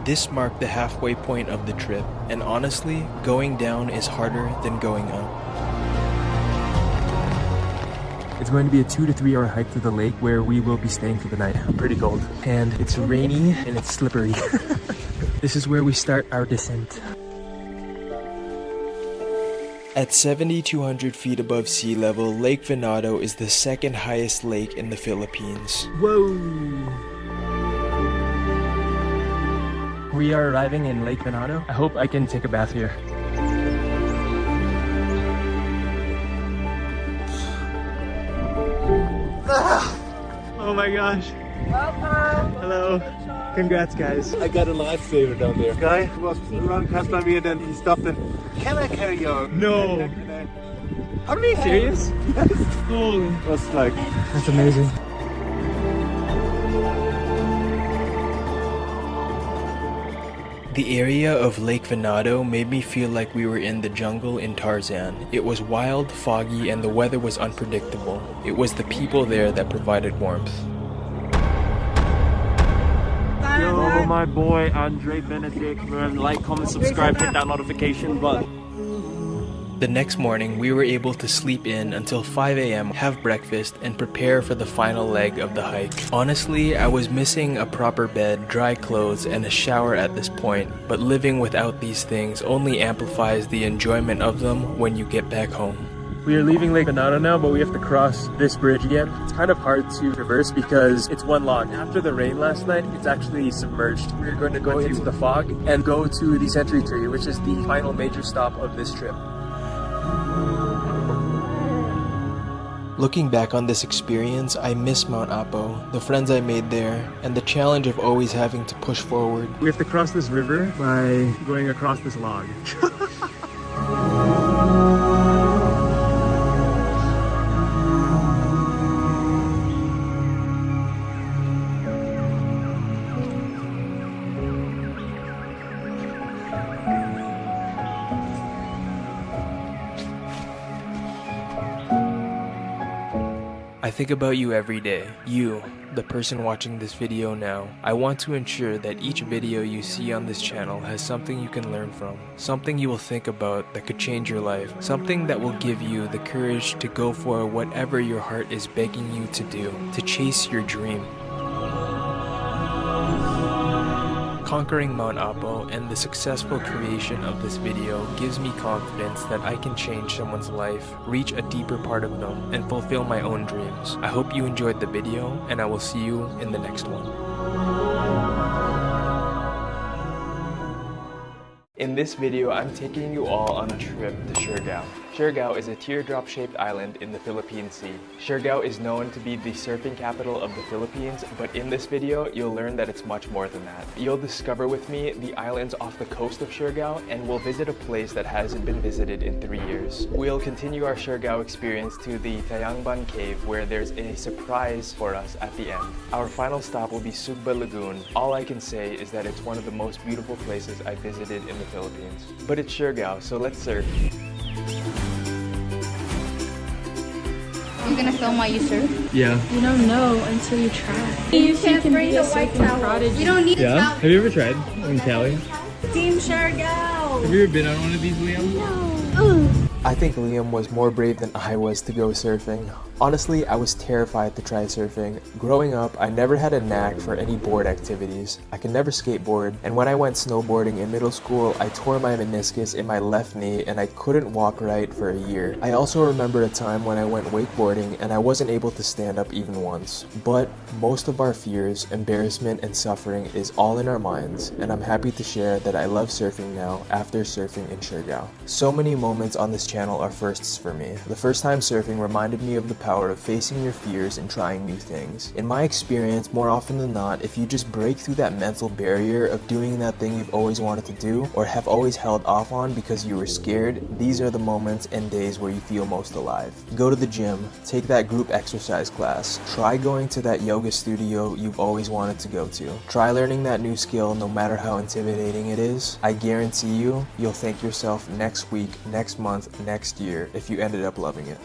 This marked the halfway point of the trip, and honestly, going down is harder than going up. It's going to be a 2 to 3 hour hike to the lake where we will be staying for the night. I'm pretty cold. And it's rainy and it's slippery. This is where we start our descent. At 7,200 feet above sea level, Lake Venado is the second highest lake in the Philippines. Whoa! We are arriving in Lake Venado. I hope I can take a bath here. Oh my gosh. Welcome. Hello. Congrats, guys. I got a lifesaver down there. Guy was around past by me and then he stopped and, can I carry your... No. Are you serious? Yes. Holy. It was like... That's amazing. The area of Lake Venado made me feel like we were in the jungle in Tarzan. It was wild, foggy, and the weather was unpredictable. It was the people there that provided warmth. Yo, my boy Andre Benedict, man, like, comment, subscribe, hit that notification button. The next morning, we were able to sleep in until 5 a.m., have breakfast, and prepare for the final leg of the hike. Honestly, I was missing a proper bed, dry clothes, and a shower at this point, but living without these things only amplifies the enjoyment of them when you get back home. We are leaving Lake Venado now, but we have to cross this bridge again. It's kind of hard to traverse because it's one log. After the rain last night, it's actually submerged. We're going to go into the fog and go to the Century Tree, which is the final major stop of this trip. Looking back on this experience, I miss Mount Apo, the friends I made there, and the challenge of always having to push forward. We have to cross this river by going across this log. I think about you every day. You, the person watching this video now. I want to ensure that each video you see on this channel has something you can learn from, something you will think about that could change your life, something that will give you the courage to go for whatever your heart is begging you to do, to chase your dream. Conquering Mount Apo and the successful creation of this video gives me confidence that I can change someone's life, reach a deeper part of them, and fulfill my own dreams. I hope you enjoyed the video, and I will see you in the next one. In this video, I'm taking you all on a trip to Siargao. Siargao is a teardrop-shaped island in the Philippine Sea. Siargao is known to be the surfing capital of the Philippines, but in this video, you'll learn that it's much more than that. You'll discover with me the islands off the coast of Siargao, and we'll visit a place that hasn't been visited in 3 years. We'll continue our Siargao experience to the Tayangban Cave, where there's a surprise for us at the end. Our final stop will be Sugba Lagoon. All I can say is that it's one of the most beautiful places I visited in the Philippines. But it's Siargao, so let's surf. You gonna film while you surf? Yeah. You don't know until you try. You can't bring the white towel. You don't need a towel. Have you ever tried in Cali? Team Siargao. Have you ever been on one of these, Liam? No. I think Liam was more brave than I was to go surfing. Honestly, I was terrified to try surfing. Growing up, I never had a knack for any board activities. I could never skateboard, and when I went snowboarding in middle school, I tore my meniscus in my left knee and I couldn't walk right for a year. I also remember a time when I went wakeboarding and I wasn't able to stand up even once. But most of our fears, embarrassment, and suffering is all in our minds, and I'm happy to share that I love surfing now after surfing in Siargao. So many moments on this channel are firsts for me. The first time surfing reminded me of the power of facing your fears and trying new things. In my experience, more often than not, if you just break through that mental barrier of doing that thing you've always wanted to do or have always held off on because you were scared, these are the moments and days where you feel most alive. Go to the gym, take that group exercise class, try going to that yoga studio you've always wanted to go to. Try learning that new skill no matter how intimidating it is. I guarantee you'll thank yourself next week, next month, next year if you ended up loving it.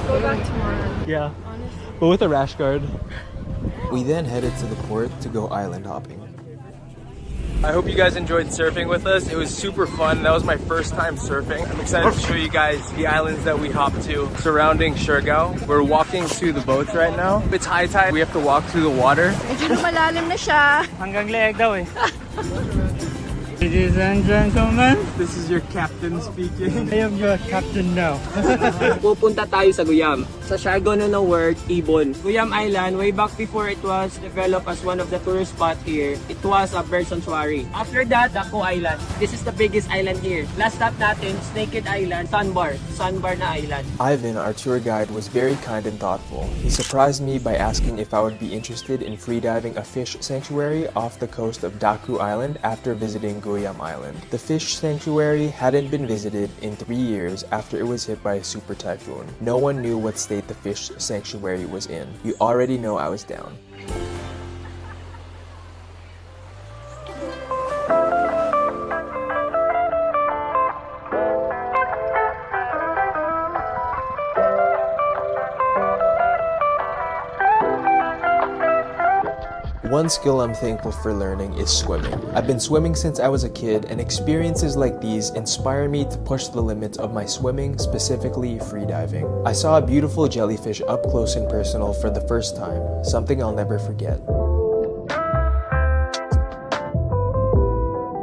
Go back tomorrow. Yeah. But with a rash guard. We then headed to the port to go island hopping. I hope you guys enjoyed surfing with us. It was super fun. That was my first time surfing. I'm excited to show you guys the islands that we hopped to surrounding Siargao. We're walking to the boats right now. It's high tide. We have to walk through the water. Medyo malalim na siya. Hanggang leeg daw eh. Ladies and gentlemen, This is your captain speaking. I am your captain now. Pupunta tayo sa Guyam. Sa Siargao na word, Ibon. Guyam Island, way back before it was developed as one of the tourist spots here, it was a bird sanctuary. After that, Daco Island. This is the biggest island here. Last stop natin, Naked Island, Sandbar. Sandbar na island. Ivan, our tour guide, was very kind and thoughtful. He surprised me by asking if I would be interested in freediving a fish sanctuary off the coast of Daku Island after visiting Guyam Island. The fish sanctuary hadn't been visited in 3 years after it was hit by a super typhoon. No one knew what state the fish sanctuary was in. You already know I was down. One skill I'm thankful for learning is swimming. I've been swimming since I was a kid, and experiences like these inspire me to push the limits of my swimming, specifically freediving. I saw a beautiful jellyfish up close and personal for the first time, something I'll never forget.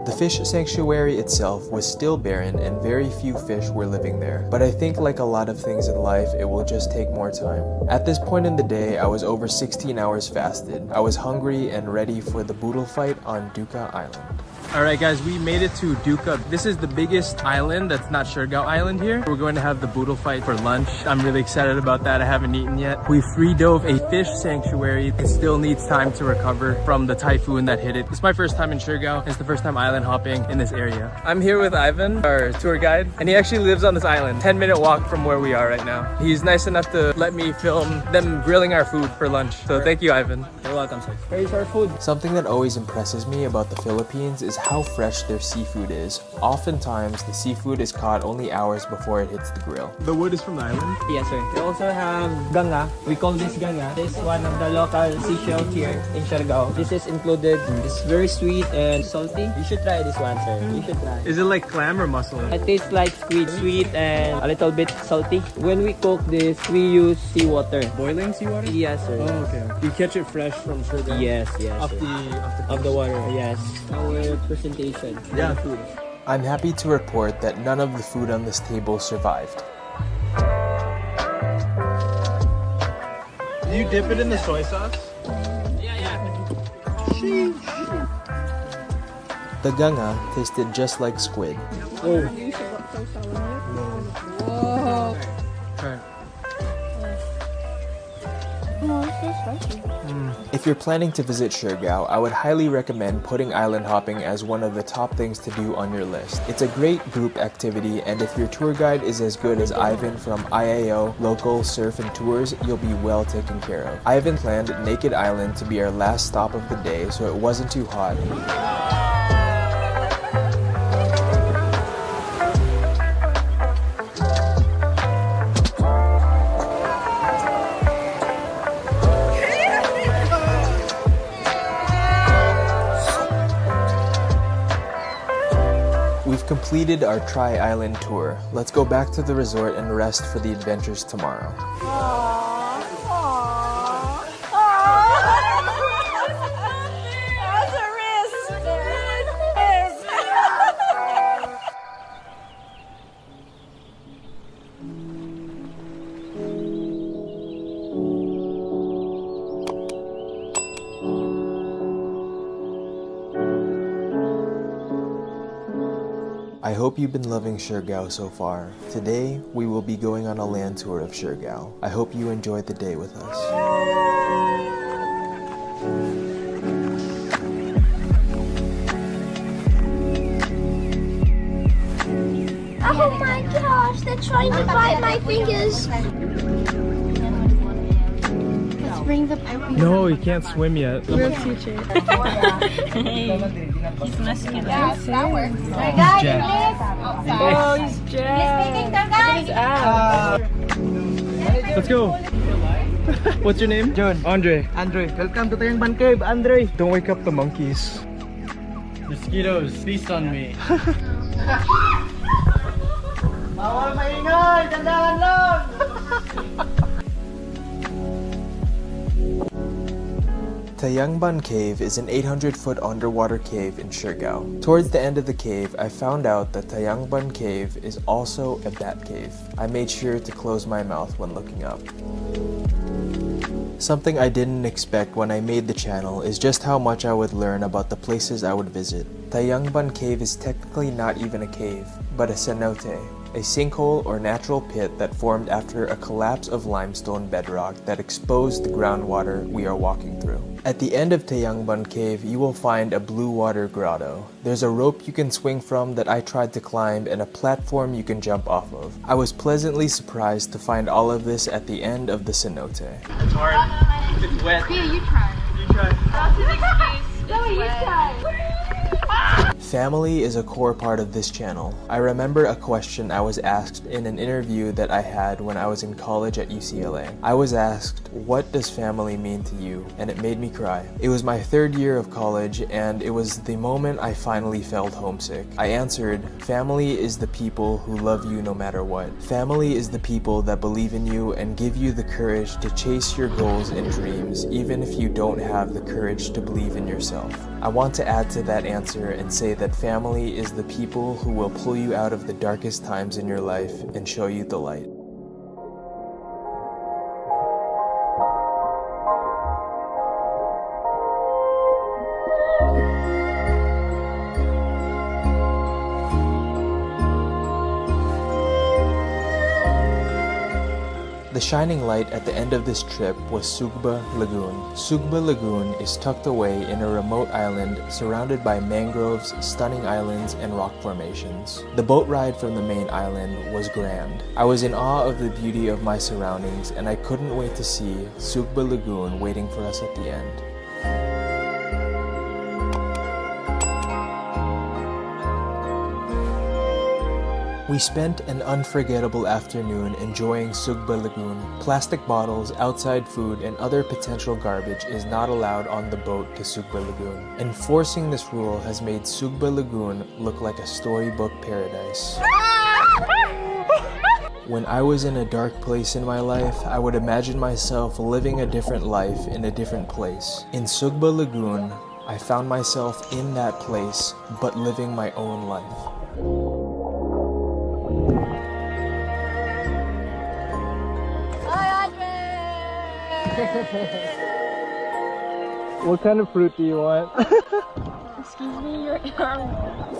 The fish sanctuary itself was still barren and very few fish were living there, but I think like a lot of things in life, it will just take more time. At this point in the day, I was over 16 hours fasted. I was hungry and ready for the boodle fight on Duka Island. Alright guys, we made it to Duka. This is the biggest island that's not Siargao Island here. We're going to have the boodle fight for lunch. I'm really excited about that. I haven't eaten yet. We free dove a fish sanctuary. It still needs time to recover from the typhoon that hit it. It's my first time in Siargao. It's the first time island hopping in this area. I'm here with Ivan, our tour guide, and he actually lives on this island. 10-minute walk from where we are right now. He's nice enough to let me film them grilling our food for lunch. So thank you, Ivan. You're welcome, sir. Here's our food. Something that always impresses me about the Philippines is how fresh their seafood is. Oftentimes, the seafood is caught only hours before it hits the grill. The wood is from the island? Yes, sir. We also have ganga. We call this ganga. This is one of the local seashell here in Siargao. This is included. It's very sweet and salty. You should try this one, sir. You should try. Is it like clam or mussel? It tastes like squid, sweet and a little bit salty. When we cook this, we use seawater. Boiling seawater? Yes, sir. Oh, okay. You catch it fresh from Siargao? Yes, yes. Off the water, yes. Our presentation. Yeah. Food. I'm happy to report that none of the food on this table survived. Do you dip it in the soy sauce? Yeah. Sheesh. The ganga tasted just like squid. Oh. Whoa. Okay. Oh, it's so spicy. If you're planning to visit Siargao, I would highly recommend putting island hopping as one of the top things to do on your list. It's a great group activity, and if your tour guide is as good as Ivan from IAO Local Surf and Tours, you'll be well taken care of. Ivan planned Naked Island to be our last stop of the day, so it wasn't too hot. We've completed our Tri-Island tour. Let's go back to the resort and rest for the adventures tomorrow. I hope you've been loving Siargao so far. Today, we will be going on a land tour of Siargao. I hope you enjoyed the day with us. Oh my gosh, they're trying to bite my fingers. Let's bring the puppy. No, he can't swim yet. We'll teach it. He's muscular. Yeah, that works. He's jacked. Oh, he's jacked. Let's go. What's your name? John. Andre. Andre, welcome to Tayangban Cave, Andre. Don't wake up the monkeys. Mosquitoes, feast on me. Bawal maingay, dandahan lang. Tayangban Cave is an 800-foot underwater cave in Siargao. Towards the end of the cave, I found out that Tayangban Cave is also a bat cave. I made sure to close my mouth when looking up. Something I didn't expect when I made the channel is just how much I would learn about the places I would visit. Tayangban Cave is technically not even a cave, but a cenote, a sinkhole or natural pit that formed after a collapse of limestone bedrock that exposed the groundwater we are walking through. At the end of Tayangban Cave, you will find a blue water grotto. There's a rope you can swing from that I tried to climb and a platform you can jump off of. I was pleasantly surprised to find all of this at the end of the cenote. It's hard. It's wet. Yeah, you try. You try. That's an excuse. No, you try. Family is a core part of this channel. I remember a question I was asked in an interview that I had when I was in college at UCLA. I was asked, "What does family mean to you?" And it made me cry. It was my third year of college and it was the moment I finally felt homesick. I answered, "Family is the people who love you no matter what. Family is the people that believe in you and give you the courage to chase your goals and dreams even if you don't have the courage to believe in yourself." I want to add to that answer and say that family is the people who will pull you out of the darkest times in your life and show you the light. The shining light at the end of this trip was Sugba Lagoon. Sugba Lagoon is tucked away in a remote island surrounded by mangroves, stunning islands, and rock formations. The boat ride from the main island was grand. I was in awe of the beauty of my surroundings and I couldn't wait to see Sugba Lagoon waiting for us at the end. We spent an unforgettable afternoon enjoying Sugba Lagoon. Plastic bottles, outside food, and other potential garbage is not allowed on the boat to Sugba Lagoon. Enforcing this rule has made Sugba Lagoon look like a storybook paradise. When I was in a dark place in my life, I would imagine myself living a different life in a different place. In Sugba Lagoon, I found myself in that place, but living my own life. What kind of fruit do you want? Excuse me, your arm.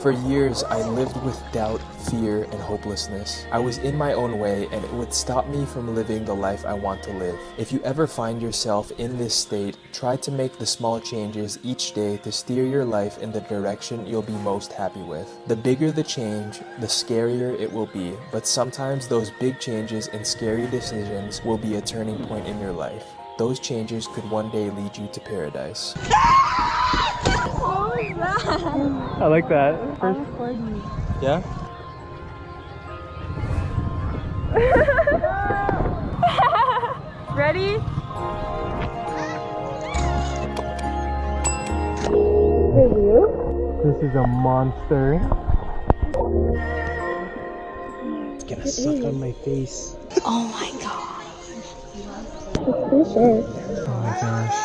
For years, I lived with doubt, fear, and hopelessness. I was in my own way, and it would stop me from living the life I want to live. If you ever find yourself in this state, try to make the small changes each day to steer your life in the direction you'll be most happy with. The bigger the change, the scarier it will be, but sometimes those big changes and scary decisions will be a turning point in your life. Those changes could one day lead you to paradise. What was that? I like that. I'll record you. Yeah? Ready? This is a monster. It's gonna suck on my face. Oh my god. Oh my gosh.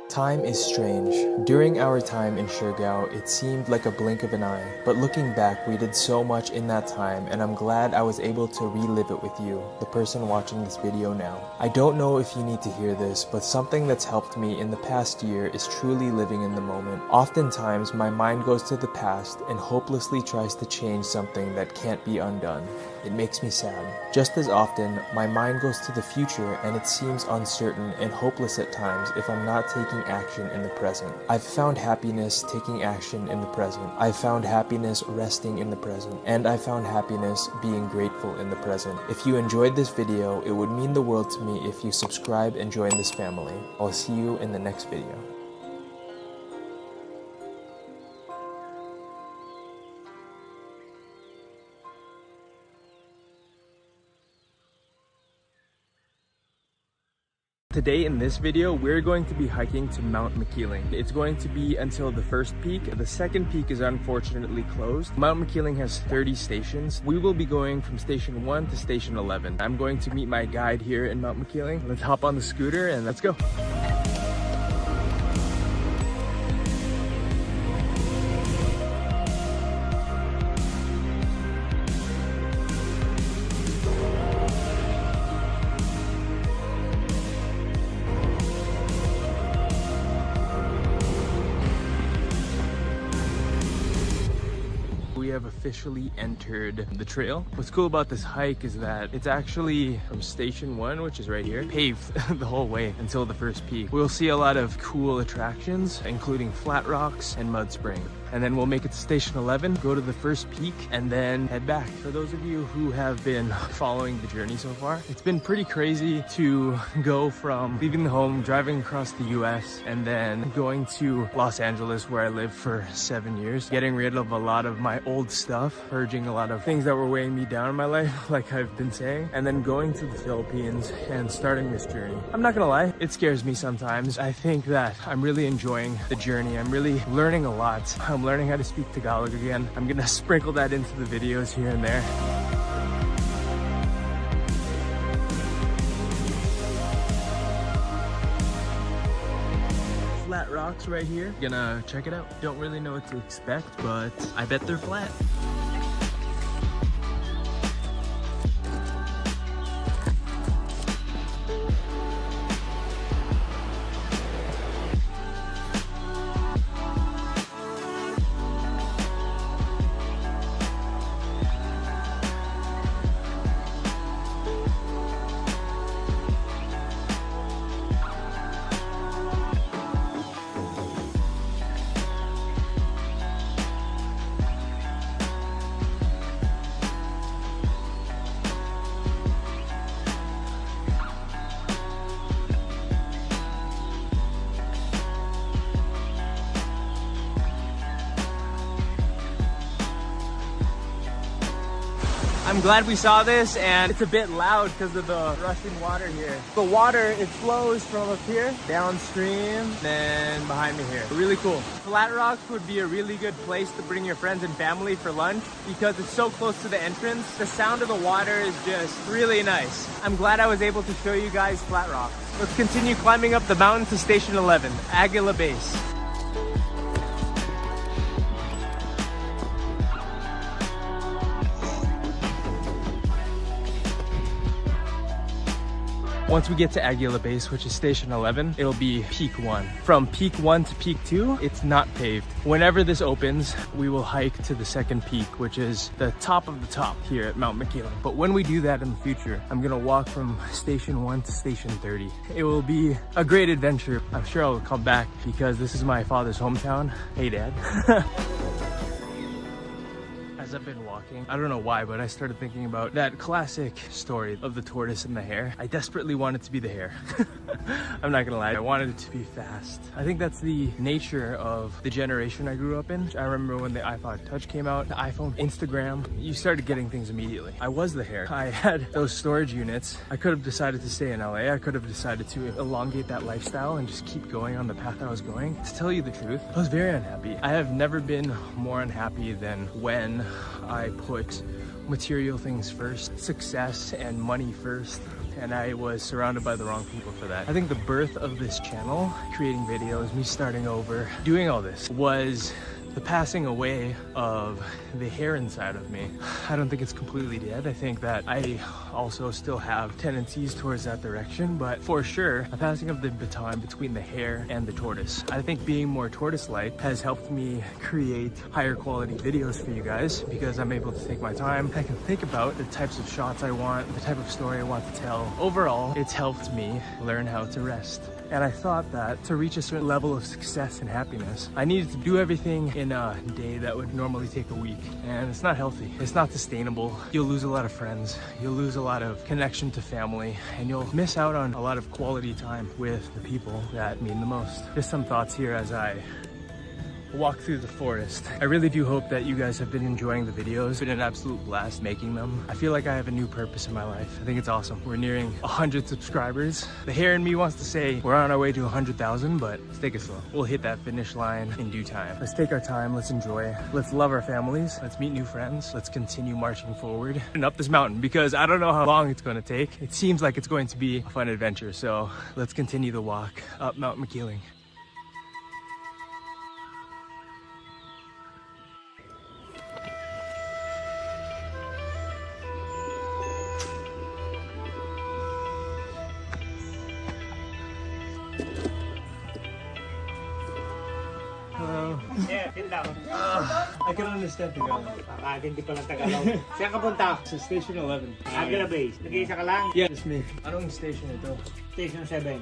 Time is strange. During our time in Siargao, it seemed like a blink of an eye. But looking back, we did so much in that time, and I'm glad I was able to relive it with you, the person watching this video now. I don't know if you need to hear this, but something that's helped me in the past year is truly living in the moment. Oftentimes, my mind goes to the past and hopelessly tries to change something that can't be undone. It makes me sad. Just as often, my mind goes to the future and it seems uncertain and hopeless at times if I'm not taking action in the present. I've found happiness taking action in the present. I've found happiness resting in the present. And I found happiness being grateful in the present. If you enjoyed this video, it would mean the world to me if you subscribe and join this family. I'll see you in the next video. Today in this video, we're going to be hiking to Mount Makiling. It's going to be until the first peak. The second peak is unfortunately closed. Mount Makiling has 30 stations. We will be going from station 1 to station 11. I'm going to meet my guide here in Mount Makiling. Let's hop on the scooter and let's go. have officially entered the trail. What's cool about this hike is that it's actually from station 1, which is right here, paved the whole way until the first peak. We'll see a lot of cool attractions, including flat rocks and mud spring. And then we'll make it to station 11, go to the first peak, and then head back. For those of you who have been following the journey so far, it's been pretty crazy to go from leaving the home, driving across the US, and then going to Los Angeles, where I lived for 7 years, getting rid of a lot of my old stuff, purging a lot of things that were weighing me down in my life, like I've been saying, and then going to the Philippines and starting this journey. I'm not gonna lie, it scares me sometimes. I think that I'm really enjoying the journey. I'm really learning a lot. I'm learning how to speak Tagalog again. I'm gonna sprinkle that into the videos here and there. Flat rocks right here. Gonna check it out. Don't really know what to expect, but I bet they're flat. I'm glad we saw this, and it's a bit loud because of the rushing water here. The water, it flows from up here, downstream, then behind me here. Really cool. Flat Rocks would be a really good place to bring your friends and family for lunch because it's so close to the entrance. The sound of the water is just really nice. I'm glad I was able to show you guys Flat Rocks. Let's continue climbing up the mountain to Station 11, Aguila Base. Once we get to Aguila Base, which is station 11, it'll be peak 1. From peak 1 to peak 2, it's not paved. Whenever this opens, we will hike to the second peak, which is the top of the top here at Mount Makiling. But when we do that in the future, I'm gonna walk from station 1 to station 30. It will be a great adventure. I'm sure I'll come back because this is my father's hometown. Hey, Dad. As I've been walking, I don't know why, but I started thinking about that classic story of the tortoise and the hare. I desperately wanted to be the hare. I'm not gonna lie, I wanted it to be fast. I think that's the nature of the generation I grew up in. I remember when the iPod Touch came out, the iPhone, Instagram, you started getting things immediately. I was the hare. I had those storage units. I could have decided to stay in LA. I could have decided to elongate that lifestyle and just keep going on the path I was going. To tell you the truth, I was very unhappy. I have never been more unhappy than when I put material things first, success and money first, and I was surrounded by the wrong people for that. I think the birth of this channel, creating videos, me starting over, doing all this, was the passing away of the hare inside of me. I don't think it's completely dead. I think that I also still have tendencies towards that direction, but for sure, a passing of the baton between the hare and the tortoise. I think being more tortoise-like has helped me create higher quality videos for you guys because I'm able to take my time. I can think about the types of shots I want, the type of story I want to tell. Overall, it's helped me learn how to rest. And I thought that to reach a certain level of success and happiness, I needed to do everything in a day that would normally take a week. And it's not healthy. It's not sustainable. You'll lose a lot of friends. You'll lose a lot of connection to family. And you'll miss out on a lot of quality time with the people that mean the most. Just some thoughts here as I walk through the forest. I really do hope that you guys have been enjoying the videos. It's been an absolute blast making them. I feel like I have a new purpose in my life. I think it's awesome. We're nearing 100 subscribers. The hare in me wants to say we're on our way to 100,000, but let's take it slow. We'll hit that finish line in due time. Let's take our time, let's enjoy. Let's love our families. Let's meet new friends. Let's continue marching forward and up this mountain because I don't know how long it's gonna take. It seems like it's going to be a fun adventure. So let's continue the walk up Mount Makiling. I can understand Tagalog. Hindi pa lang Tagalog. Saan ka punta? Sa Station 11. Agara Base. Nag-iisa ka lang? Yeah, it's me. Anong station ito? Station 7.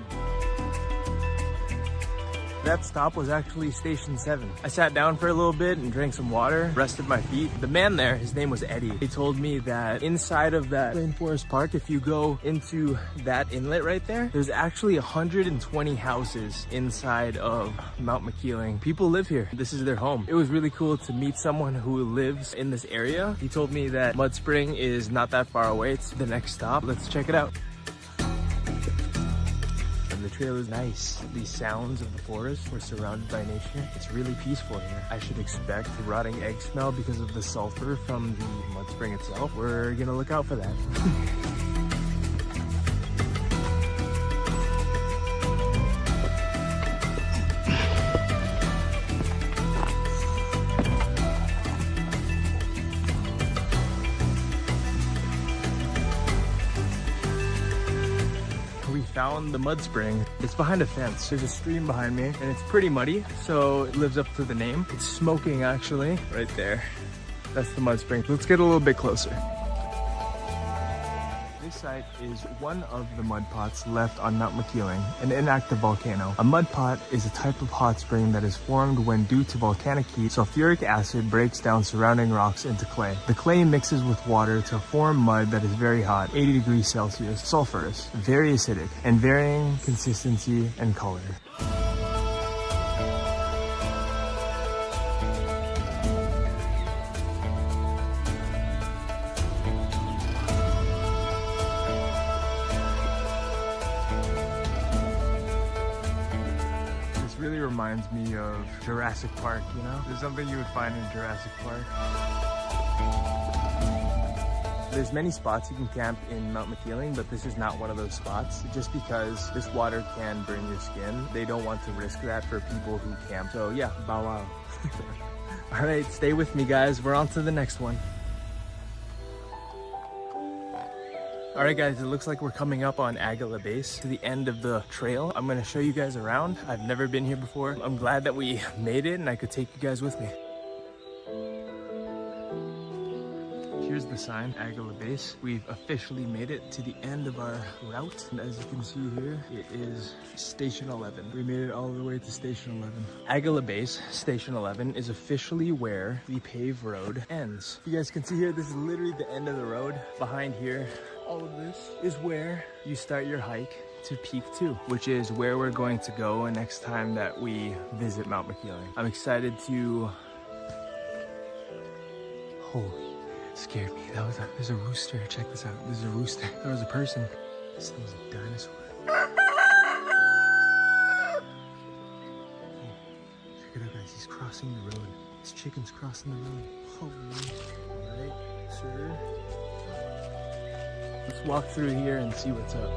That stop was actually Station 7. I sat down for a little bit and drank some water, rested my feet. The man there, his name was Eddie. He told me that inside of that Rainforest Park, if you go into that inlet right there, there's actually 120 houses inside of Mount Makiling. People live here. This is their home. It was really cool to meet someone who lives in this area. He told me that Mud Spring is not that far away. It's the next stop. Let's check it out. The trail is nice. These sounds of the forest, we're surrounded by nature. It's really peaceful here. I should expect rotting egg smell because of the sulfur from the mud spring itself. We're gonna look out for that. Found the mud spring. It's behind a fence. There's a stream behind me and it's pretty muddy, so it lives up to the name. It's smoking actually, right there. That's the mud spring. Let's get a little bit closer. This site is one of the mud pots left on Mount Makiling, an inactive volcano. A mud pot is a type of hot spring that is formed when, due to volcanic heat, sulfuric acid breaks down surrounding rocks into clay. The clay mixes with water to form mud that is very hot, 80 degrees Celsius, sulfurous, very acidic, and varying consistency and color. Really reminds me of Jurassic Park, you know? There's something you would find in Jurassic Park. There's many spots you can camp in Mount Makiling, but this is not one of those spots. Just because this water can burn your skin, they don't want to risk that for people who camp. So yeah, bow wow. All right, stay with me guys. We're on to the next one. All right guys, it looks like we're coming up on Agala Base, to the end of the trail. I'm gonna show you guys around. I've never been here before. I'm glad that we made it and I could take you guys with me. Here's the sign, Agala Base. We've officially made it to the end of our route. And as you can see here, it is Station 11. We made it all the way to Station 11. Agala Base, Station 11, is officially where the paved road ends. You guys can see here, this is literally the end of the road. Behind here, all of this is where you start your hike to Peak 2, which is where we're going to go next time that we visit Mount Makiling. I'm excited to... Holy, it scared me. There's a rooster. Check this out. There's a rooster. There was a person. This thing's a dinosaur. Check it out, guys. He's crossing the road. This chicken's crossing the road. Holy. All right, sir. Let's walk through here and see what's up.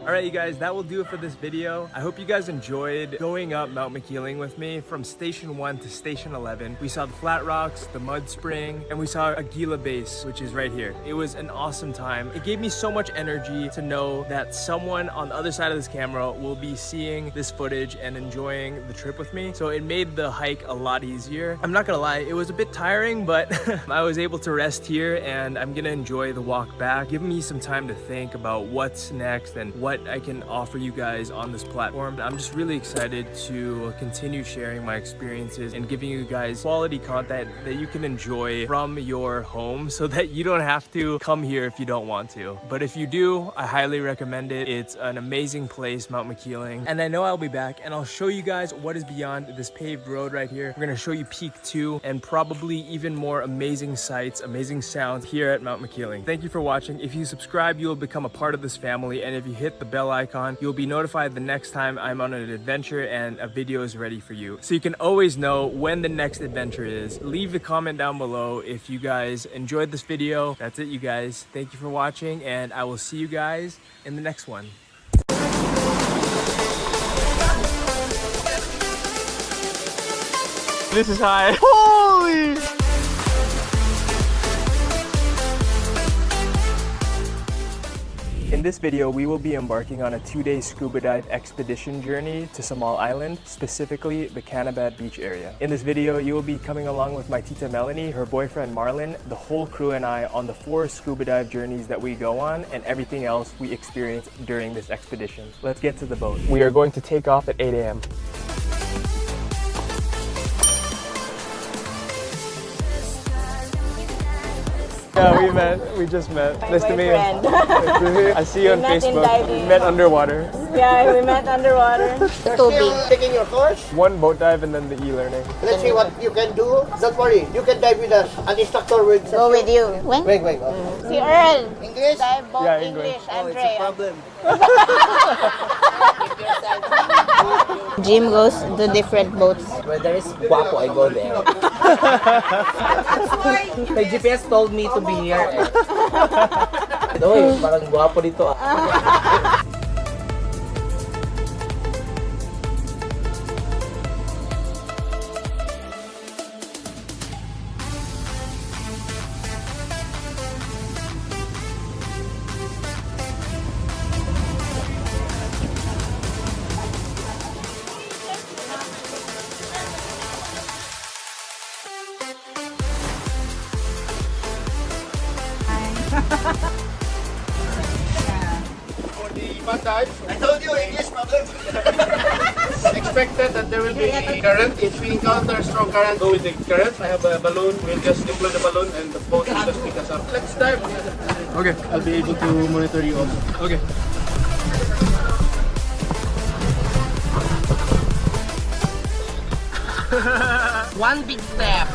Alright you guys, that will do it for this video. I hope you guys enjoyed going up Mount Makiling with me from Station 1 to Station 11. We saw the flat rocks, the mud spring, and we saw Agila Base, which is right here. It was an awesome time. It gave me so much energy to know that someone on the other side of this camera will be seeing this footage and enjoying the trip with me. So it made the hike a lot easier. I'm not gonna lie, it was a bit tiring, but I was able to rest here and I'm gonna enjoy the walk back, giving me some time to think about what's next and what what I can offer you guys on this platform. I'm just really excited to continue sharing my experiences and giving you guys quality content that you can enjoy from your home so that you don't have to come here if you don't want to. But if you do, I highly recommend it. It's an amazing place, Mount Makiling. And I know I'll be back and I'll show you guys what is beyond this paved road right here. We're gonna show you Peak 2 and probably even more amazing sights, amazing sounds here at Mount Makiling. Thank you for watching. If you subscribe, you will become a part of this family. And if you hit the bell icon, you'll be notified the next time I'm on an adventure and a video is ready for you. So you can always know when the next adventure is. Leave a comment down below if you guys enjoyed this video. That's it, you guys. Thank you for watching, and I will see you guys in the next one. This is high. Holy! In this video, we will be embarking on a 2-day scuba dive expedition journey to Samal Island, specifically the Canabad Beach area. In this video, you will be coming along with my tita Melanie, her boyfriend Marlon, the whole crew and I on the 4 scuba dive journeys that we go on and everything else we experience during this expedition. Let's get to the boat. We are going to take off at 8 a.m. Yeah, we just met. Nice to meet you. I see you on Facebook. We met underwater. Yeah, we met underwater. You're still taking your course? One boat dive and then the e-learning. Let's see what you can do. Don't worry, you can dive with us. An instructor will Go with you. When? Wait. Si Earl. English? Dive boat Yeah, English. Andre. It's a problem. Jim goes to different boats. Where there is guapo, I go there. The GPS told me to be here. Doy, parang guapo dito. For the mud dive, I told you English problem. Expected that there will be current. If we encounter strong current, go with the current. I have a balloon. We'll just deploy the balloon and the boat will just pick us up. Let's dive. Okay. I'll be able to monitor you also. Okay. One big step.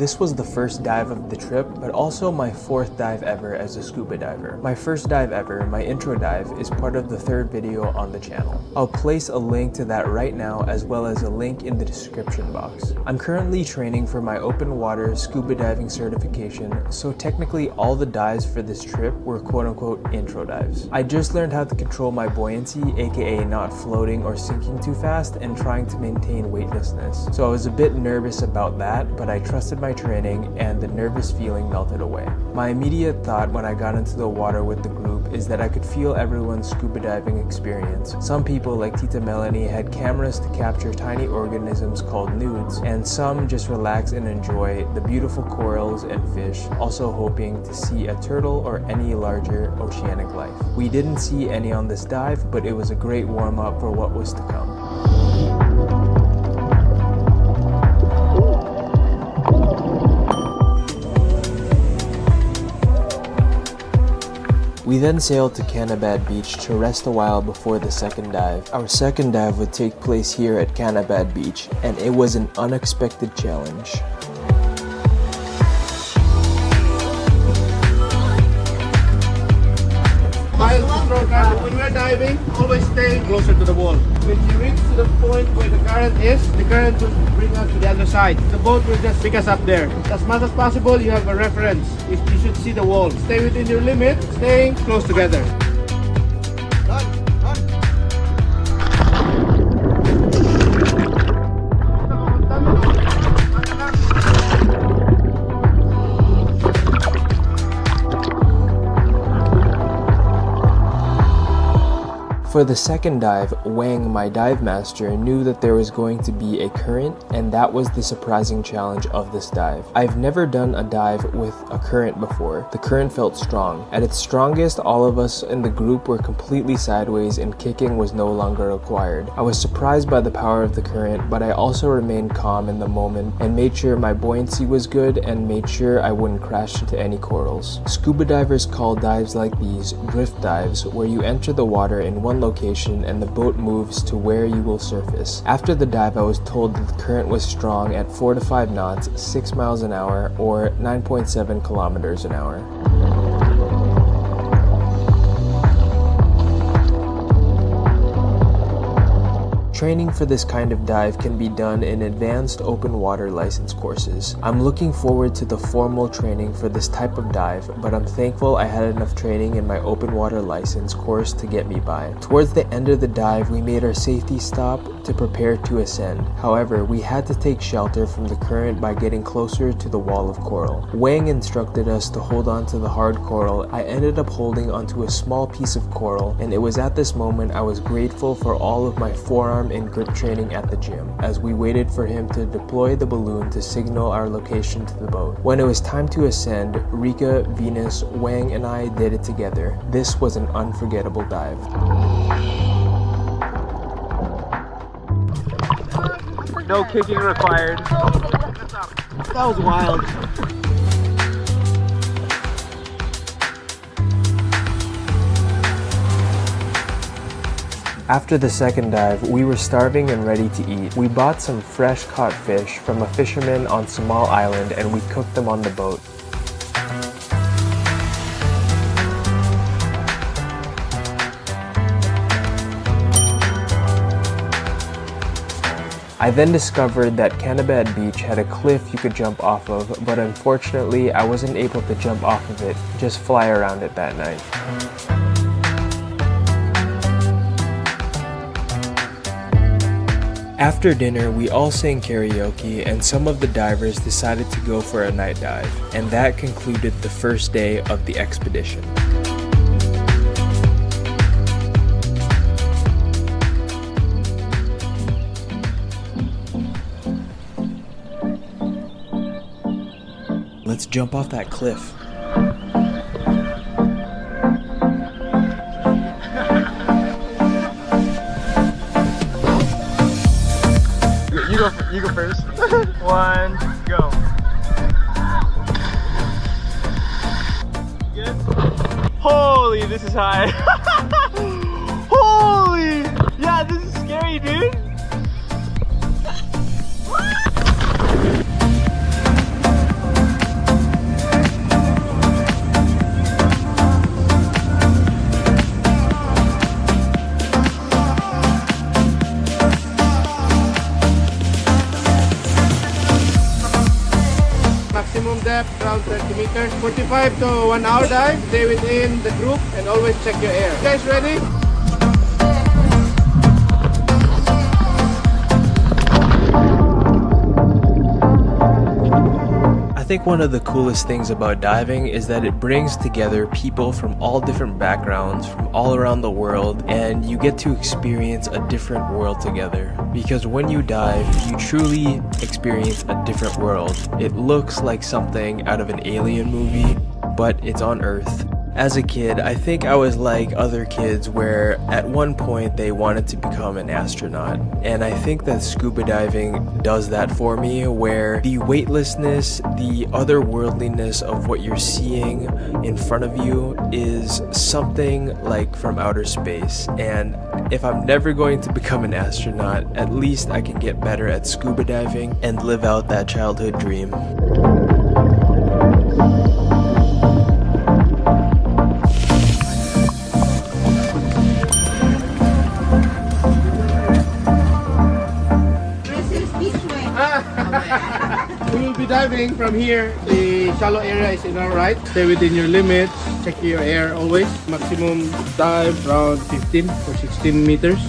This was the first dive of the trip, but also my 4th dive ever as a scuba diver. My first dive ever, my intro dive, is part of the 3rd video on the channel. I'll place a link to that right now as well as a link in the description box. I'm currently training for my open water scuba diving certification, so technically all the dives for this trip were quote-unquote intro dives. I just learned how to control my buoyancy, aka not floating or sinking too fast and trying to maintain weightlessness. So I was a bit nervous about that, but I trusted my training and the nervous feeling melted away. My immediate thought when I got into the water with the group is that I could feel everyone's scuba diving experience. Some people like Tita Melanie had cameras to capture tiny organisms called nudes, and some just relax and enjoy the beautiful corals and fish, also hoping to see a turtle or any larger oceanic life. We didn't see any on this dive, but it was a great warm-up for what was to come. We then sailed to Canabad Beach to rest a while before the second dive. Our second dive would take place here at Canabad Beach, and it was an unexpected challenge. When we're diving, always stay closer to the wall. When you reach to the point where the current is, the current will bring us to the other side. The boat will just pick us up there. As much as possible, you have a reference. You should see the wall. Stay within your limit, staying close together. For the second dive, Wang, my dive master, knew that there was going to be a current, and that was the surprising challenge of this dive. I've never done a dive with a current before. The current felt strong. At its strongest, all of us in the group were completely sideways and kicking was no longer required. I was surprised by the power of the current, but I also remained calm in the moment and made sure my buoyancy was good and made sure I wouldn't crash into any corals. Scuba divers call dives like these drift dives, where you enter the water in one location and the boat moves to where you will surface. After the dive, I was told that the current was strong at 4 to 5 knots, 6 miles an hour, or 9.7 kilometers an hour. Training for this kind of dive can be done in advanced open water license courses. I'm looking forward to the formal training for this type of dive, but I'm thankful I had enough training in my open water license course to get me by. Towards the end of the dive, we made our safety stop to prepare to ascend. However, we had to take shelter from the current by getting closer to the wall of coral. Wang instructed us to hold on to the hard coral. I ended up holding onto a small piece of coral, and it was at this moment I was grateful for all of my forearm and grip training at the gym, as we waited for him to deploy the balloon to signal our location to the boat. When it was time to ascend, Rika, Venus, Wang, and I did it together. This was an unforgettable dive. No kicking required. That was wild. After the second dive, we were starving and ready to eat. We bought some fresh caught fish from a fisherman on Small Island and we cooked them on the boat. I then discovered that Canabad Beach had a cliff you could jump off of, but unfortunately I wasn't able to jump off of it, just fly around it that night. After dinner, we all sang karaoke and some of the divers decided to go for a night dive, and that concluded the first day of the expedition. Let's jump off that cliff. You go first. 1, go. Good? Holy, this is high. Holy! Yeah, this is scary, dude. Maximum depth around 30 meters. 45 to 1 hour dive. Stay within the group and always check your air. You guys ready? I think one of the coolest things about diving is that it brings together people from all different backgrounds, from all around the world, and you get to experience a different world together. Because when you dive, you truly experience a different world. It looks like something out of an alien movie, but it's on Earth. As a kid, I think I was like other kids where at one point they wanted to become an astronaut. And I think that scuba diving does that for me, where the weightlessness, the otherworldliness of what you're seeing in front of you is something like from outer space. And if I'm never going to become an astronaut, at least I can get better at scuba diving and live out that childhood dream. We will be diving from here. The shallow area is in our right. Stay within your limits. Check your air always. Maximum dive around 15 or 16 meters.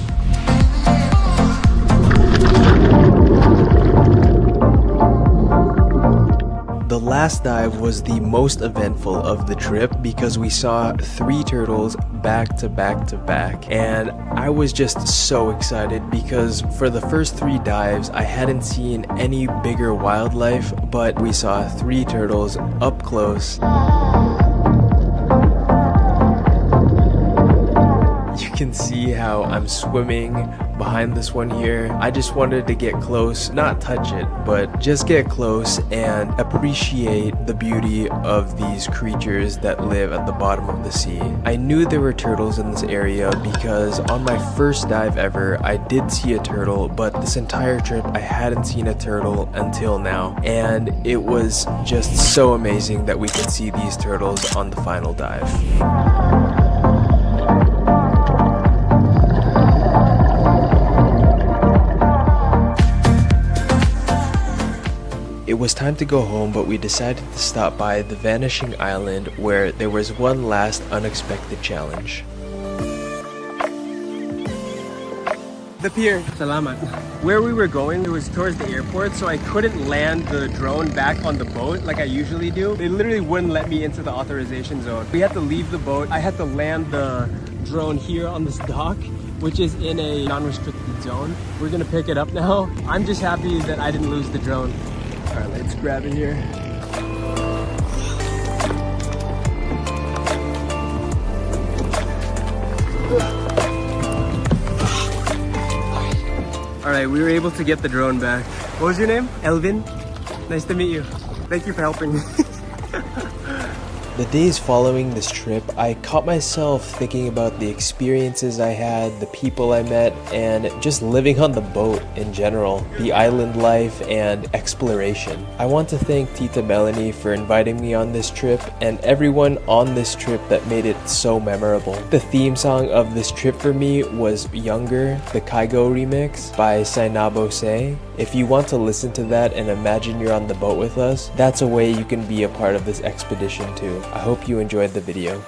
The last dive was the most eventful of the trip because we saw 3 turtles back to back to back, and I was just so excited because for the first 3 dives I hadn't seen any bigger wildlife, but we saw 3 turtles up close. You can see how I'm swimming behind this one here. I just wanted to get close, not touch it, but just get close and appreciate the beauty of these creatures that live at the bottom of the sea. I knew there were turtles in this area because on my first dive ever, I did see a turtle, but this entire trip I hadn't seen a turtle until now. And it was just so amazing that we could see these turtles on the final dive. It was time to go home, but we decided to stop by the Vanishing Island where there was one last unexpected challenge. The pier. Salamat. Where we were going, it was towards the airport, so I couldn't land the drone back on the boat like I usually do. They literally wouldn't let me into the authorization zone. We had to leave the boat. I had to land the drone here on this dock, which is in a non-restricted zone. We're gonna pick it up now. I'm just happy that I didn't lose the drone. All right, let's grab it here. All right, we were able to get the drone back. What was your name? Elvin? Nice to meet you. Thank you for helping me. The days following this trip, I caught myself thinking about the experiences I had, the people I met, and just living on the boat in general, the island life and exploration. I want to thank Tita Melanie for inviting me on this trip and everyone on this trip that made it so memorable. The theme song of this trip for me was Younger, the Kaigo remix by Sainabo Se. If you want to listen to that and imagine you're on the boat with us, that's a way you can be a part of this expedition too. I hope you enjoyed the video.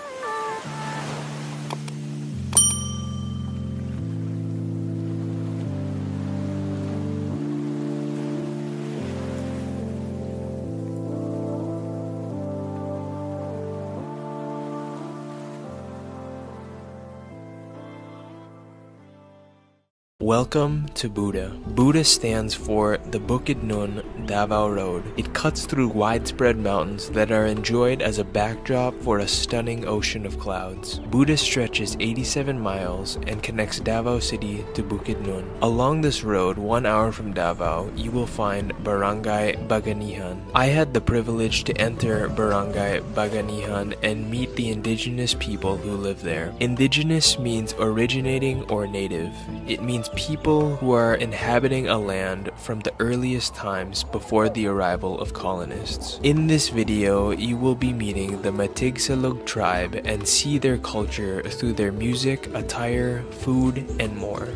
Welcome to Buda. Buda stands for the Bukidnon Davao Road. It cuts through widespread mountains that are enjoyed as a backdrop for a stunning ocean of clouds. Buda stretches 87 miles and connects Davao City to Bukidnon. Along this road, 1 hour from Davao, you will find Barangay Baganihan. I had the privilege to enter Barangay Baganihan and meet the indigenous people who live there. Indigenous means originating or native. It means people who are inhabiting a land from the earliest times before the arrival of colonists. In this video, you will be meeting the Matigsalog tribe and see their culture through their music, attire, food, and more.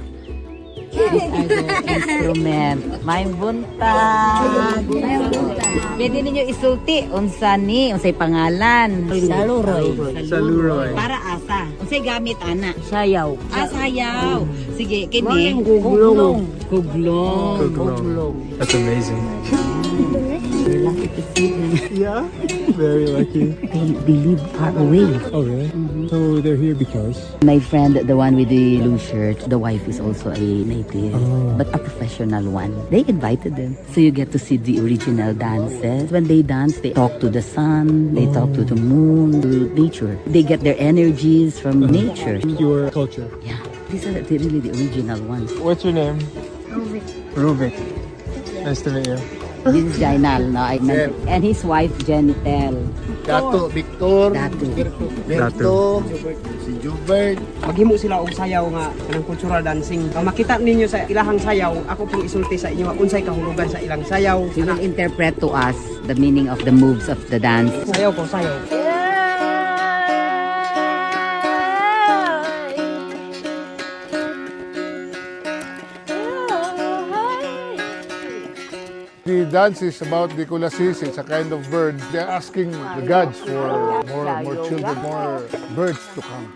These are the instrument. May buntag. Pwede ninyo isulti unsa ni, unsay pangalan? Saluroy. Saluroy. Para asa? Unsay gamit ana? Sayaw. Sayaw. Sige, kini kuglong. Kuglong. That's amazing. We're lucky to see them. Yeah, very lucky. They live far away. Oh really? So they're here because? My friend, the one with the blue shirt, the wife is also a native, but a professional one. They invited them. So you get to see the original dances. When they dance, they talk to the sun, they talk to the moon, to nature. They get their energies from nature. Pure culture. Yeah, these are really the original ones. What's your name? Rubik. Nice to meet you. This is Jainal, no, I met, and his wife Jenitel. Dato, Victor, Dato. si Jubert. Maghimo sila og sayaw nga kanang cultural dancing. Ang makita ninyo sa ilahang sayaw, ako pong isulti sa inyo unsay kahulugan sa ilang sayaw. She will interpret to us the meaning of the moves of the dance. Sayaw ko, sayaw. The dance is about the kulasis. It's a kind of bird. They're asking the gods for more children, more birds to come.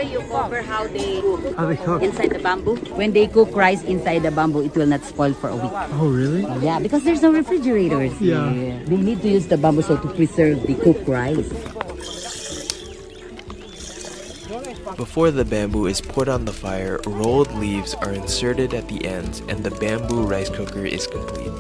way you cover how they cook. Inside the bamboo. When they cook rice inside the bamboo, it will not spoil for a week. Oh, really? Yeah, because there's no refrigerators. Yeah. They need to use the bamboo so to preserve the cooked rice. Before the bamboo is put on the fire, rolled leaves are inserted at the ends and the bamboo rice cooker is complete.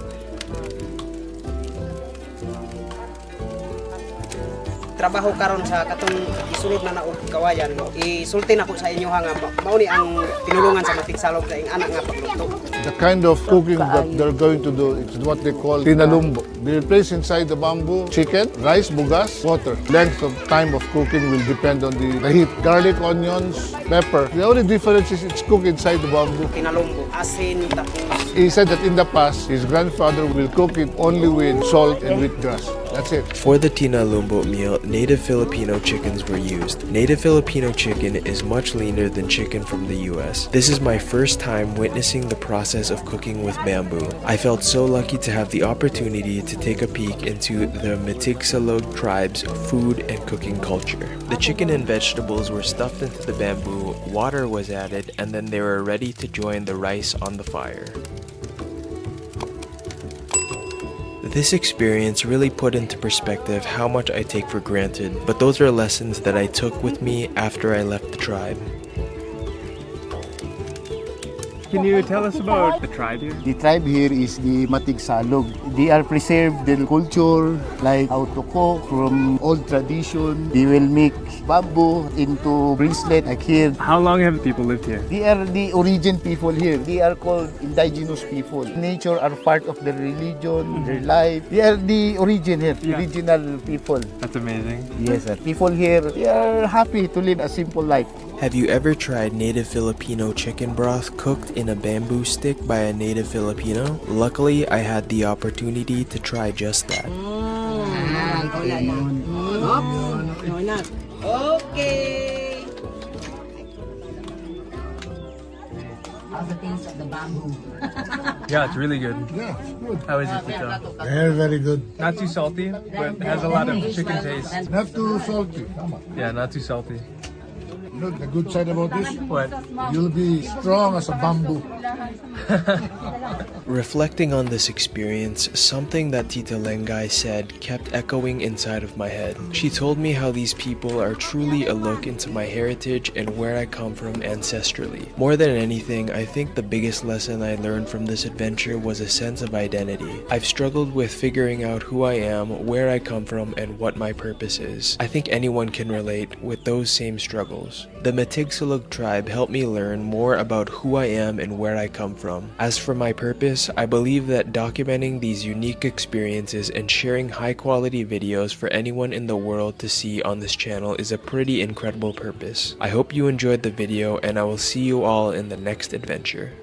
Trabaho karon sa katong isulod na naog kawayan mo. Isulti na ko sa inyo nga mao ni ang tinulungan sa matigsalog sa ing anak nga pagluto. The kind of cooking that they're going to do is what they call tinalumbo. They place inside the bamboo chicken, rice, bugas, water. Length of time of cooking will depend on the heat. Garlic, onions, pepper. The only difference is it's cooked inside the bamboo. Tinalumbo, asin, tapos. He said that in the past, his grandfather will cook it only with salt and wheatgrass. That's it. For the tinalumbo meal, native Filipino chickens were used. Native Filipino chicken is much leaner than chicken from the US. This is my first time witnessing the process of cooking with bamboo. I felt so lucky to have the opportunity to take a peek into the Matigsalog tribe's food and cooking culture. The chicken and vegetables were stuffed into the bamboo, water was added, and then they were ready to join the rice on the fire. This experience really put into perspective how much I take for granted, but those are lessons that I took with me after I left the tribe. Can you tell us about the tribe here? The tribe here is the Matigsalog. They are preserved their culture, like how to cook from old tradition. They will make bamboo into bracelet like here. How long have people lived here? They are the origin people here. They are called indigenous people. Nature are part of their religion, their life. They are the origin here, original people. That's amazing. Yes, sir. People here, they are happy to live a simple life. Have you ever tried native Filipino chicken broth cooked in a bamboo stick by a native Filipino? Luckily, I had the opportunity to try just that. Okay. How's the taste of the bamboo? Yeah, it's really good. Yeah, it's good. How is it, Tito? Very, very good. Not too salty, but it has a lot of chicken taste. Not too salty. Yeah, not too salty. Look, the good side about this, What? you'll be strong as a bamboo. Reflecting on this experience, something that Tita Lengay said kept echoing inside of my head. She told me how these people are truly a look into my heritage and where I come from ancestrally. More than anything, I think the biggest lesson I learned from this adventure was a sense of identity. I've struggled with figuring out who I am, where I come from, and what my purpose is. I think anyone can relate with those same struggles. The Matigsalog tribe helped me learn more about who I am and where I come from. As for my purpose, I believe that documenting these unique experiences and sharing high-quality videos for anyone in the world to see on this channel is a pretty incredible purpose. I hope you enjoyed the video, and I will see you all in the next adventure.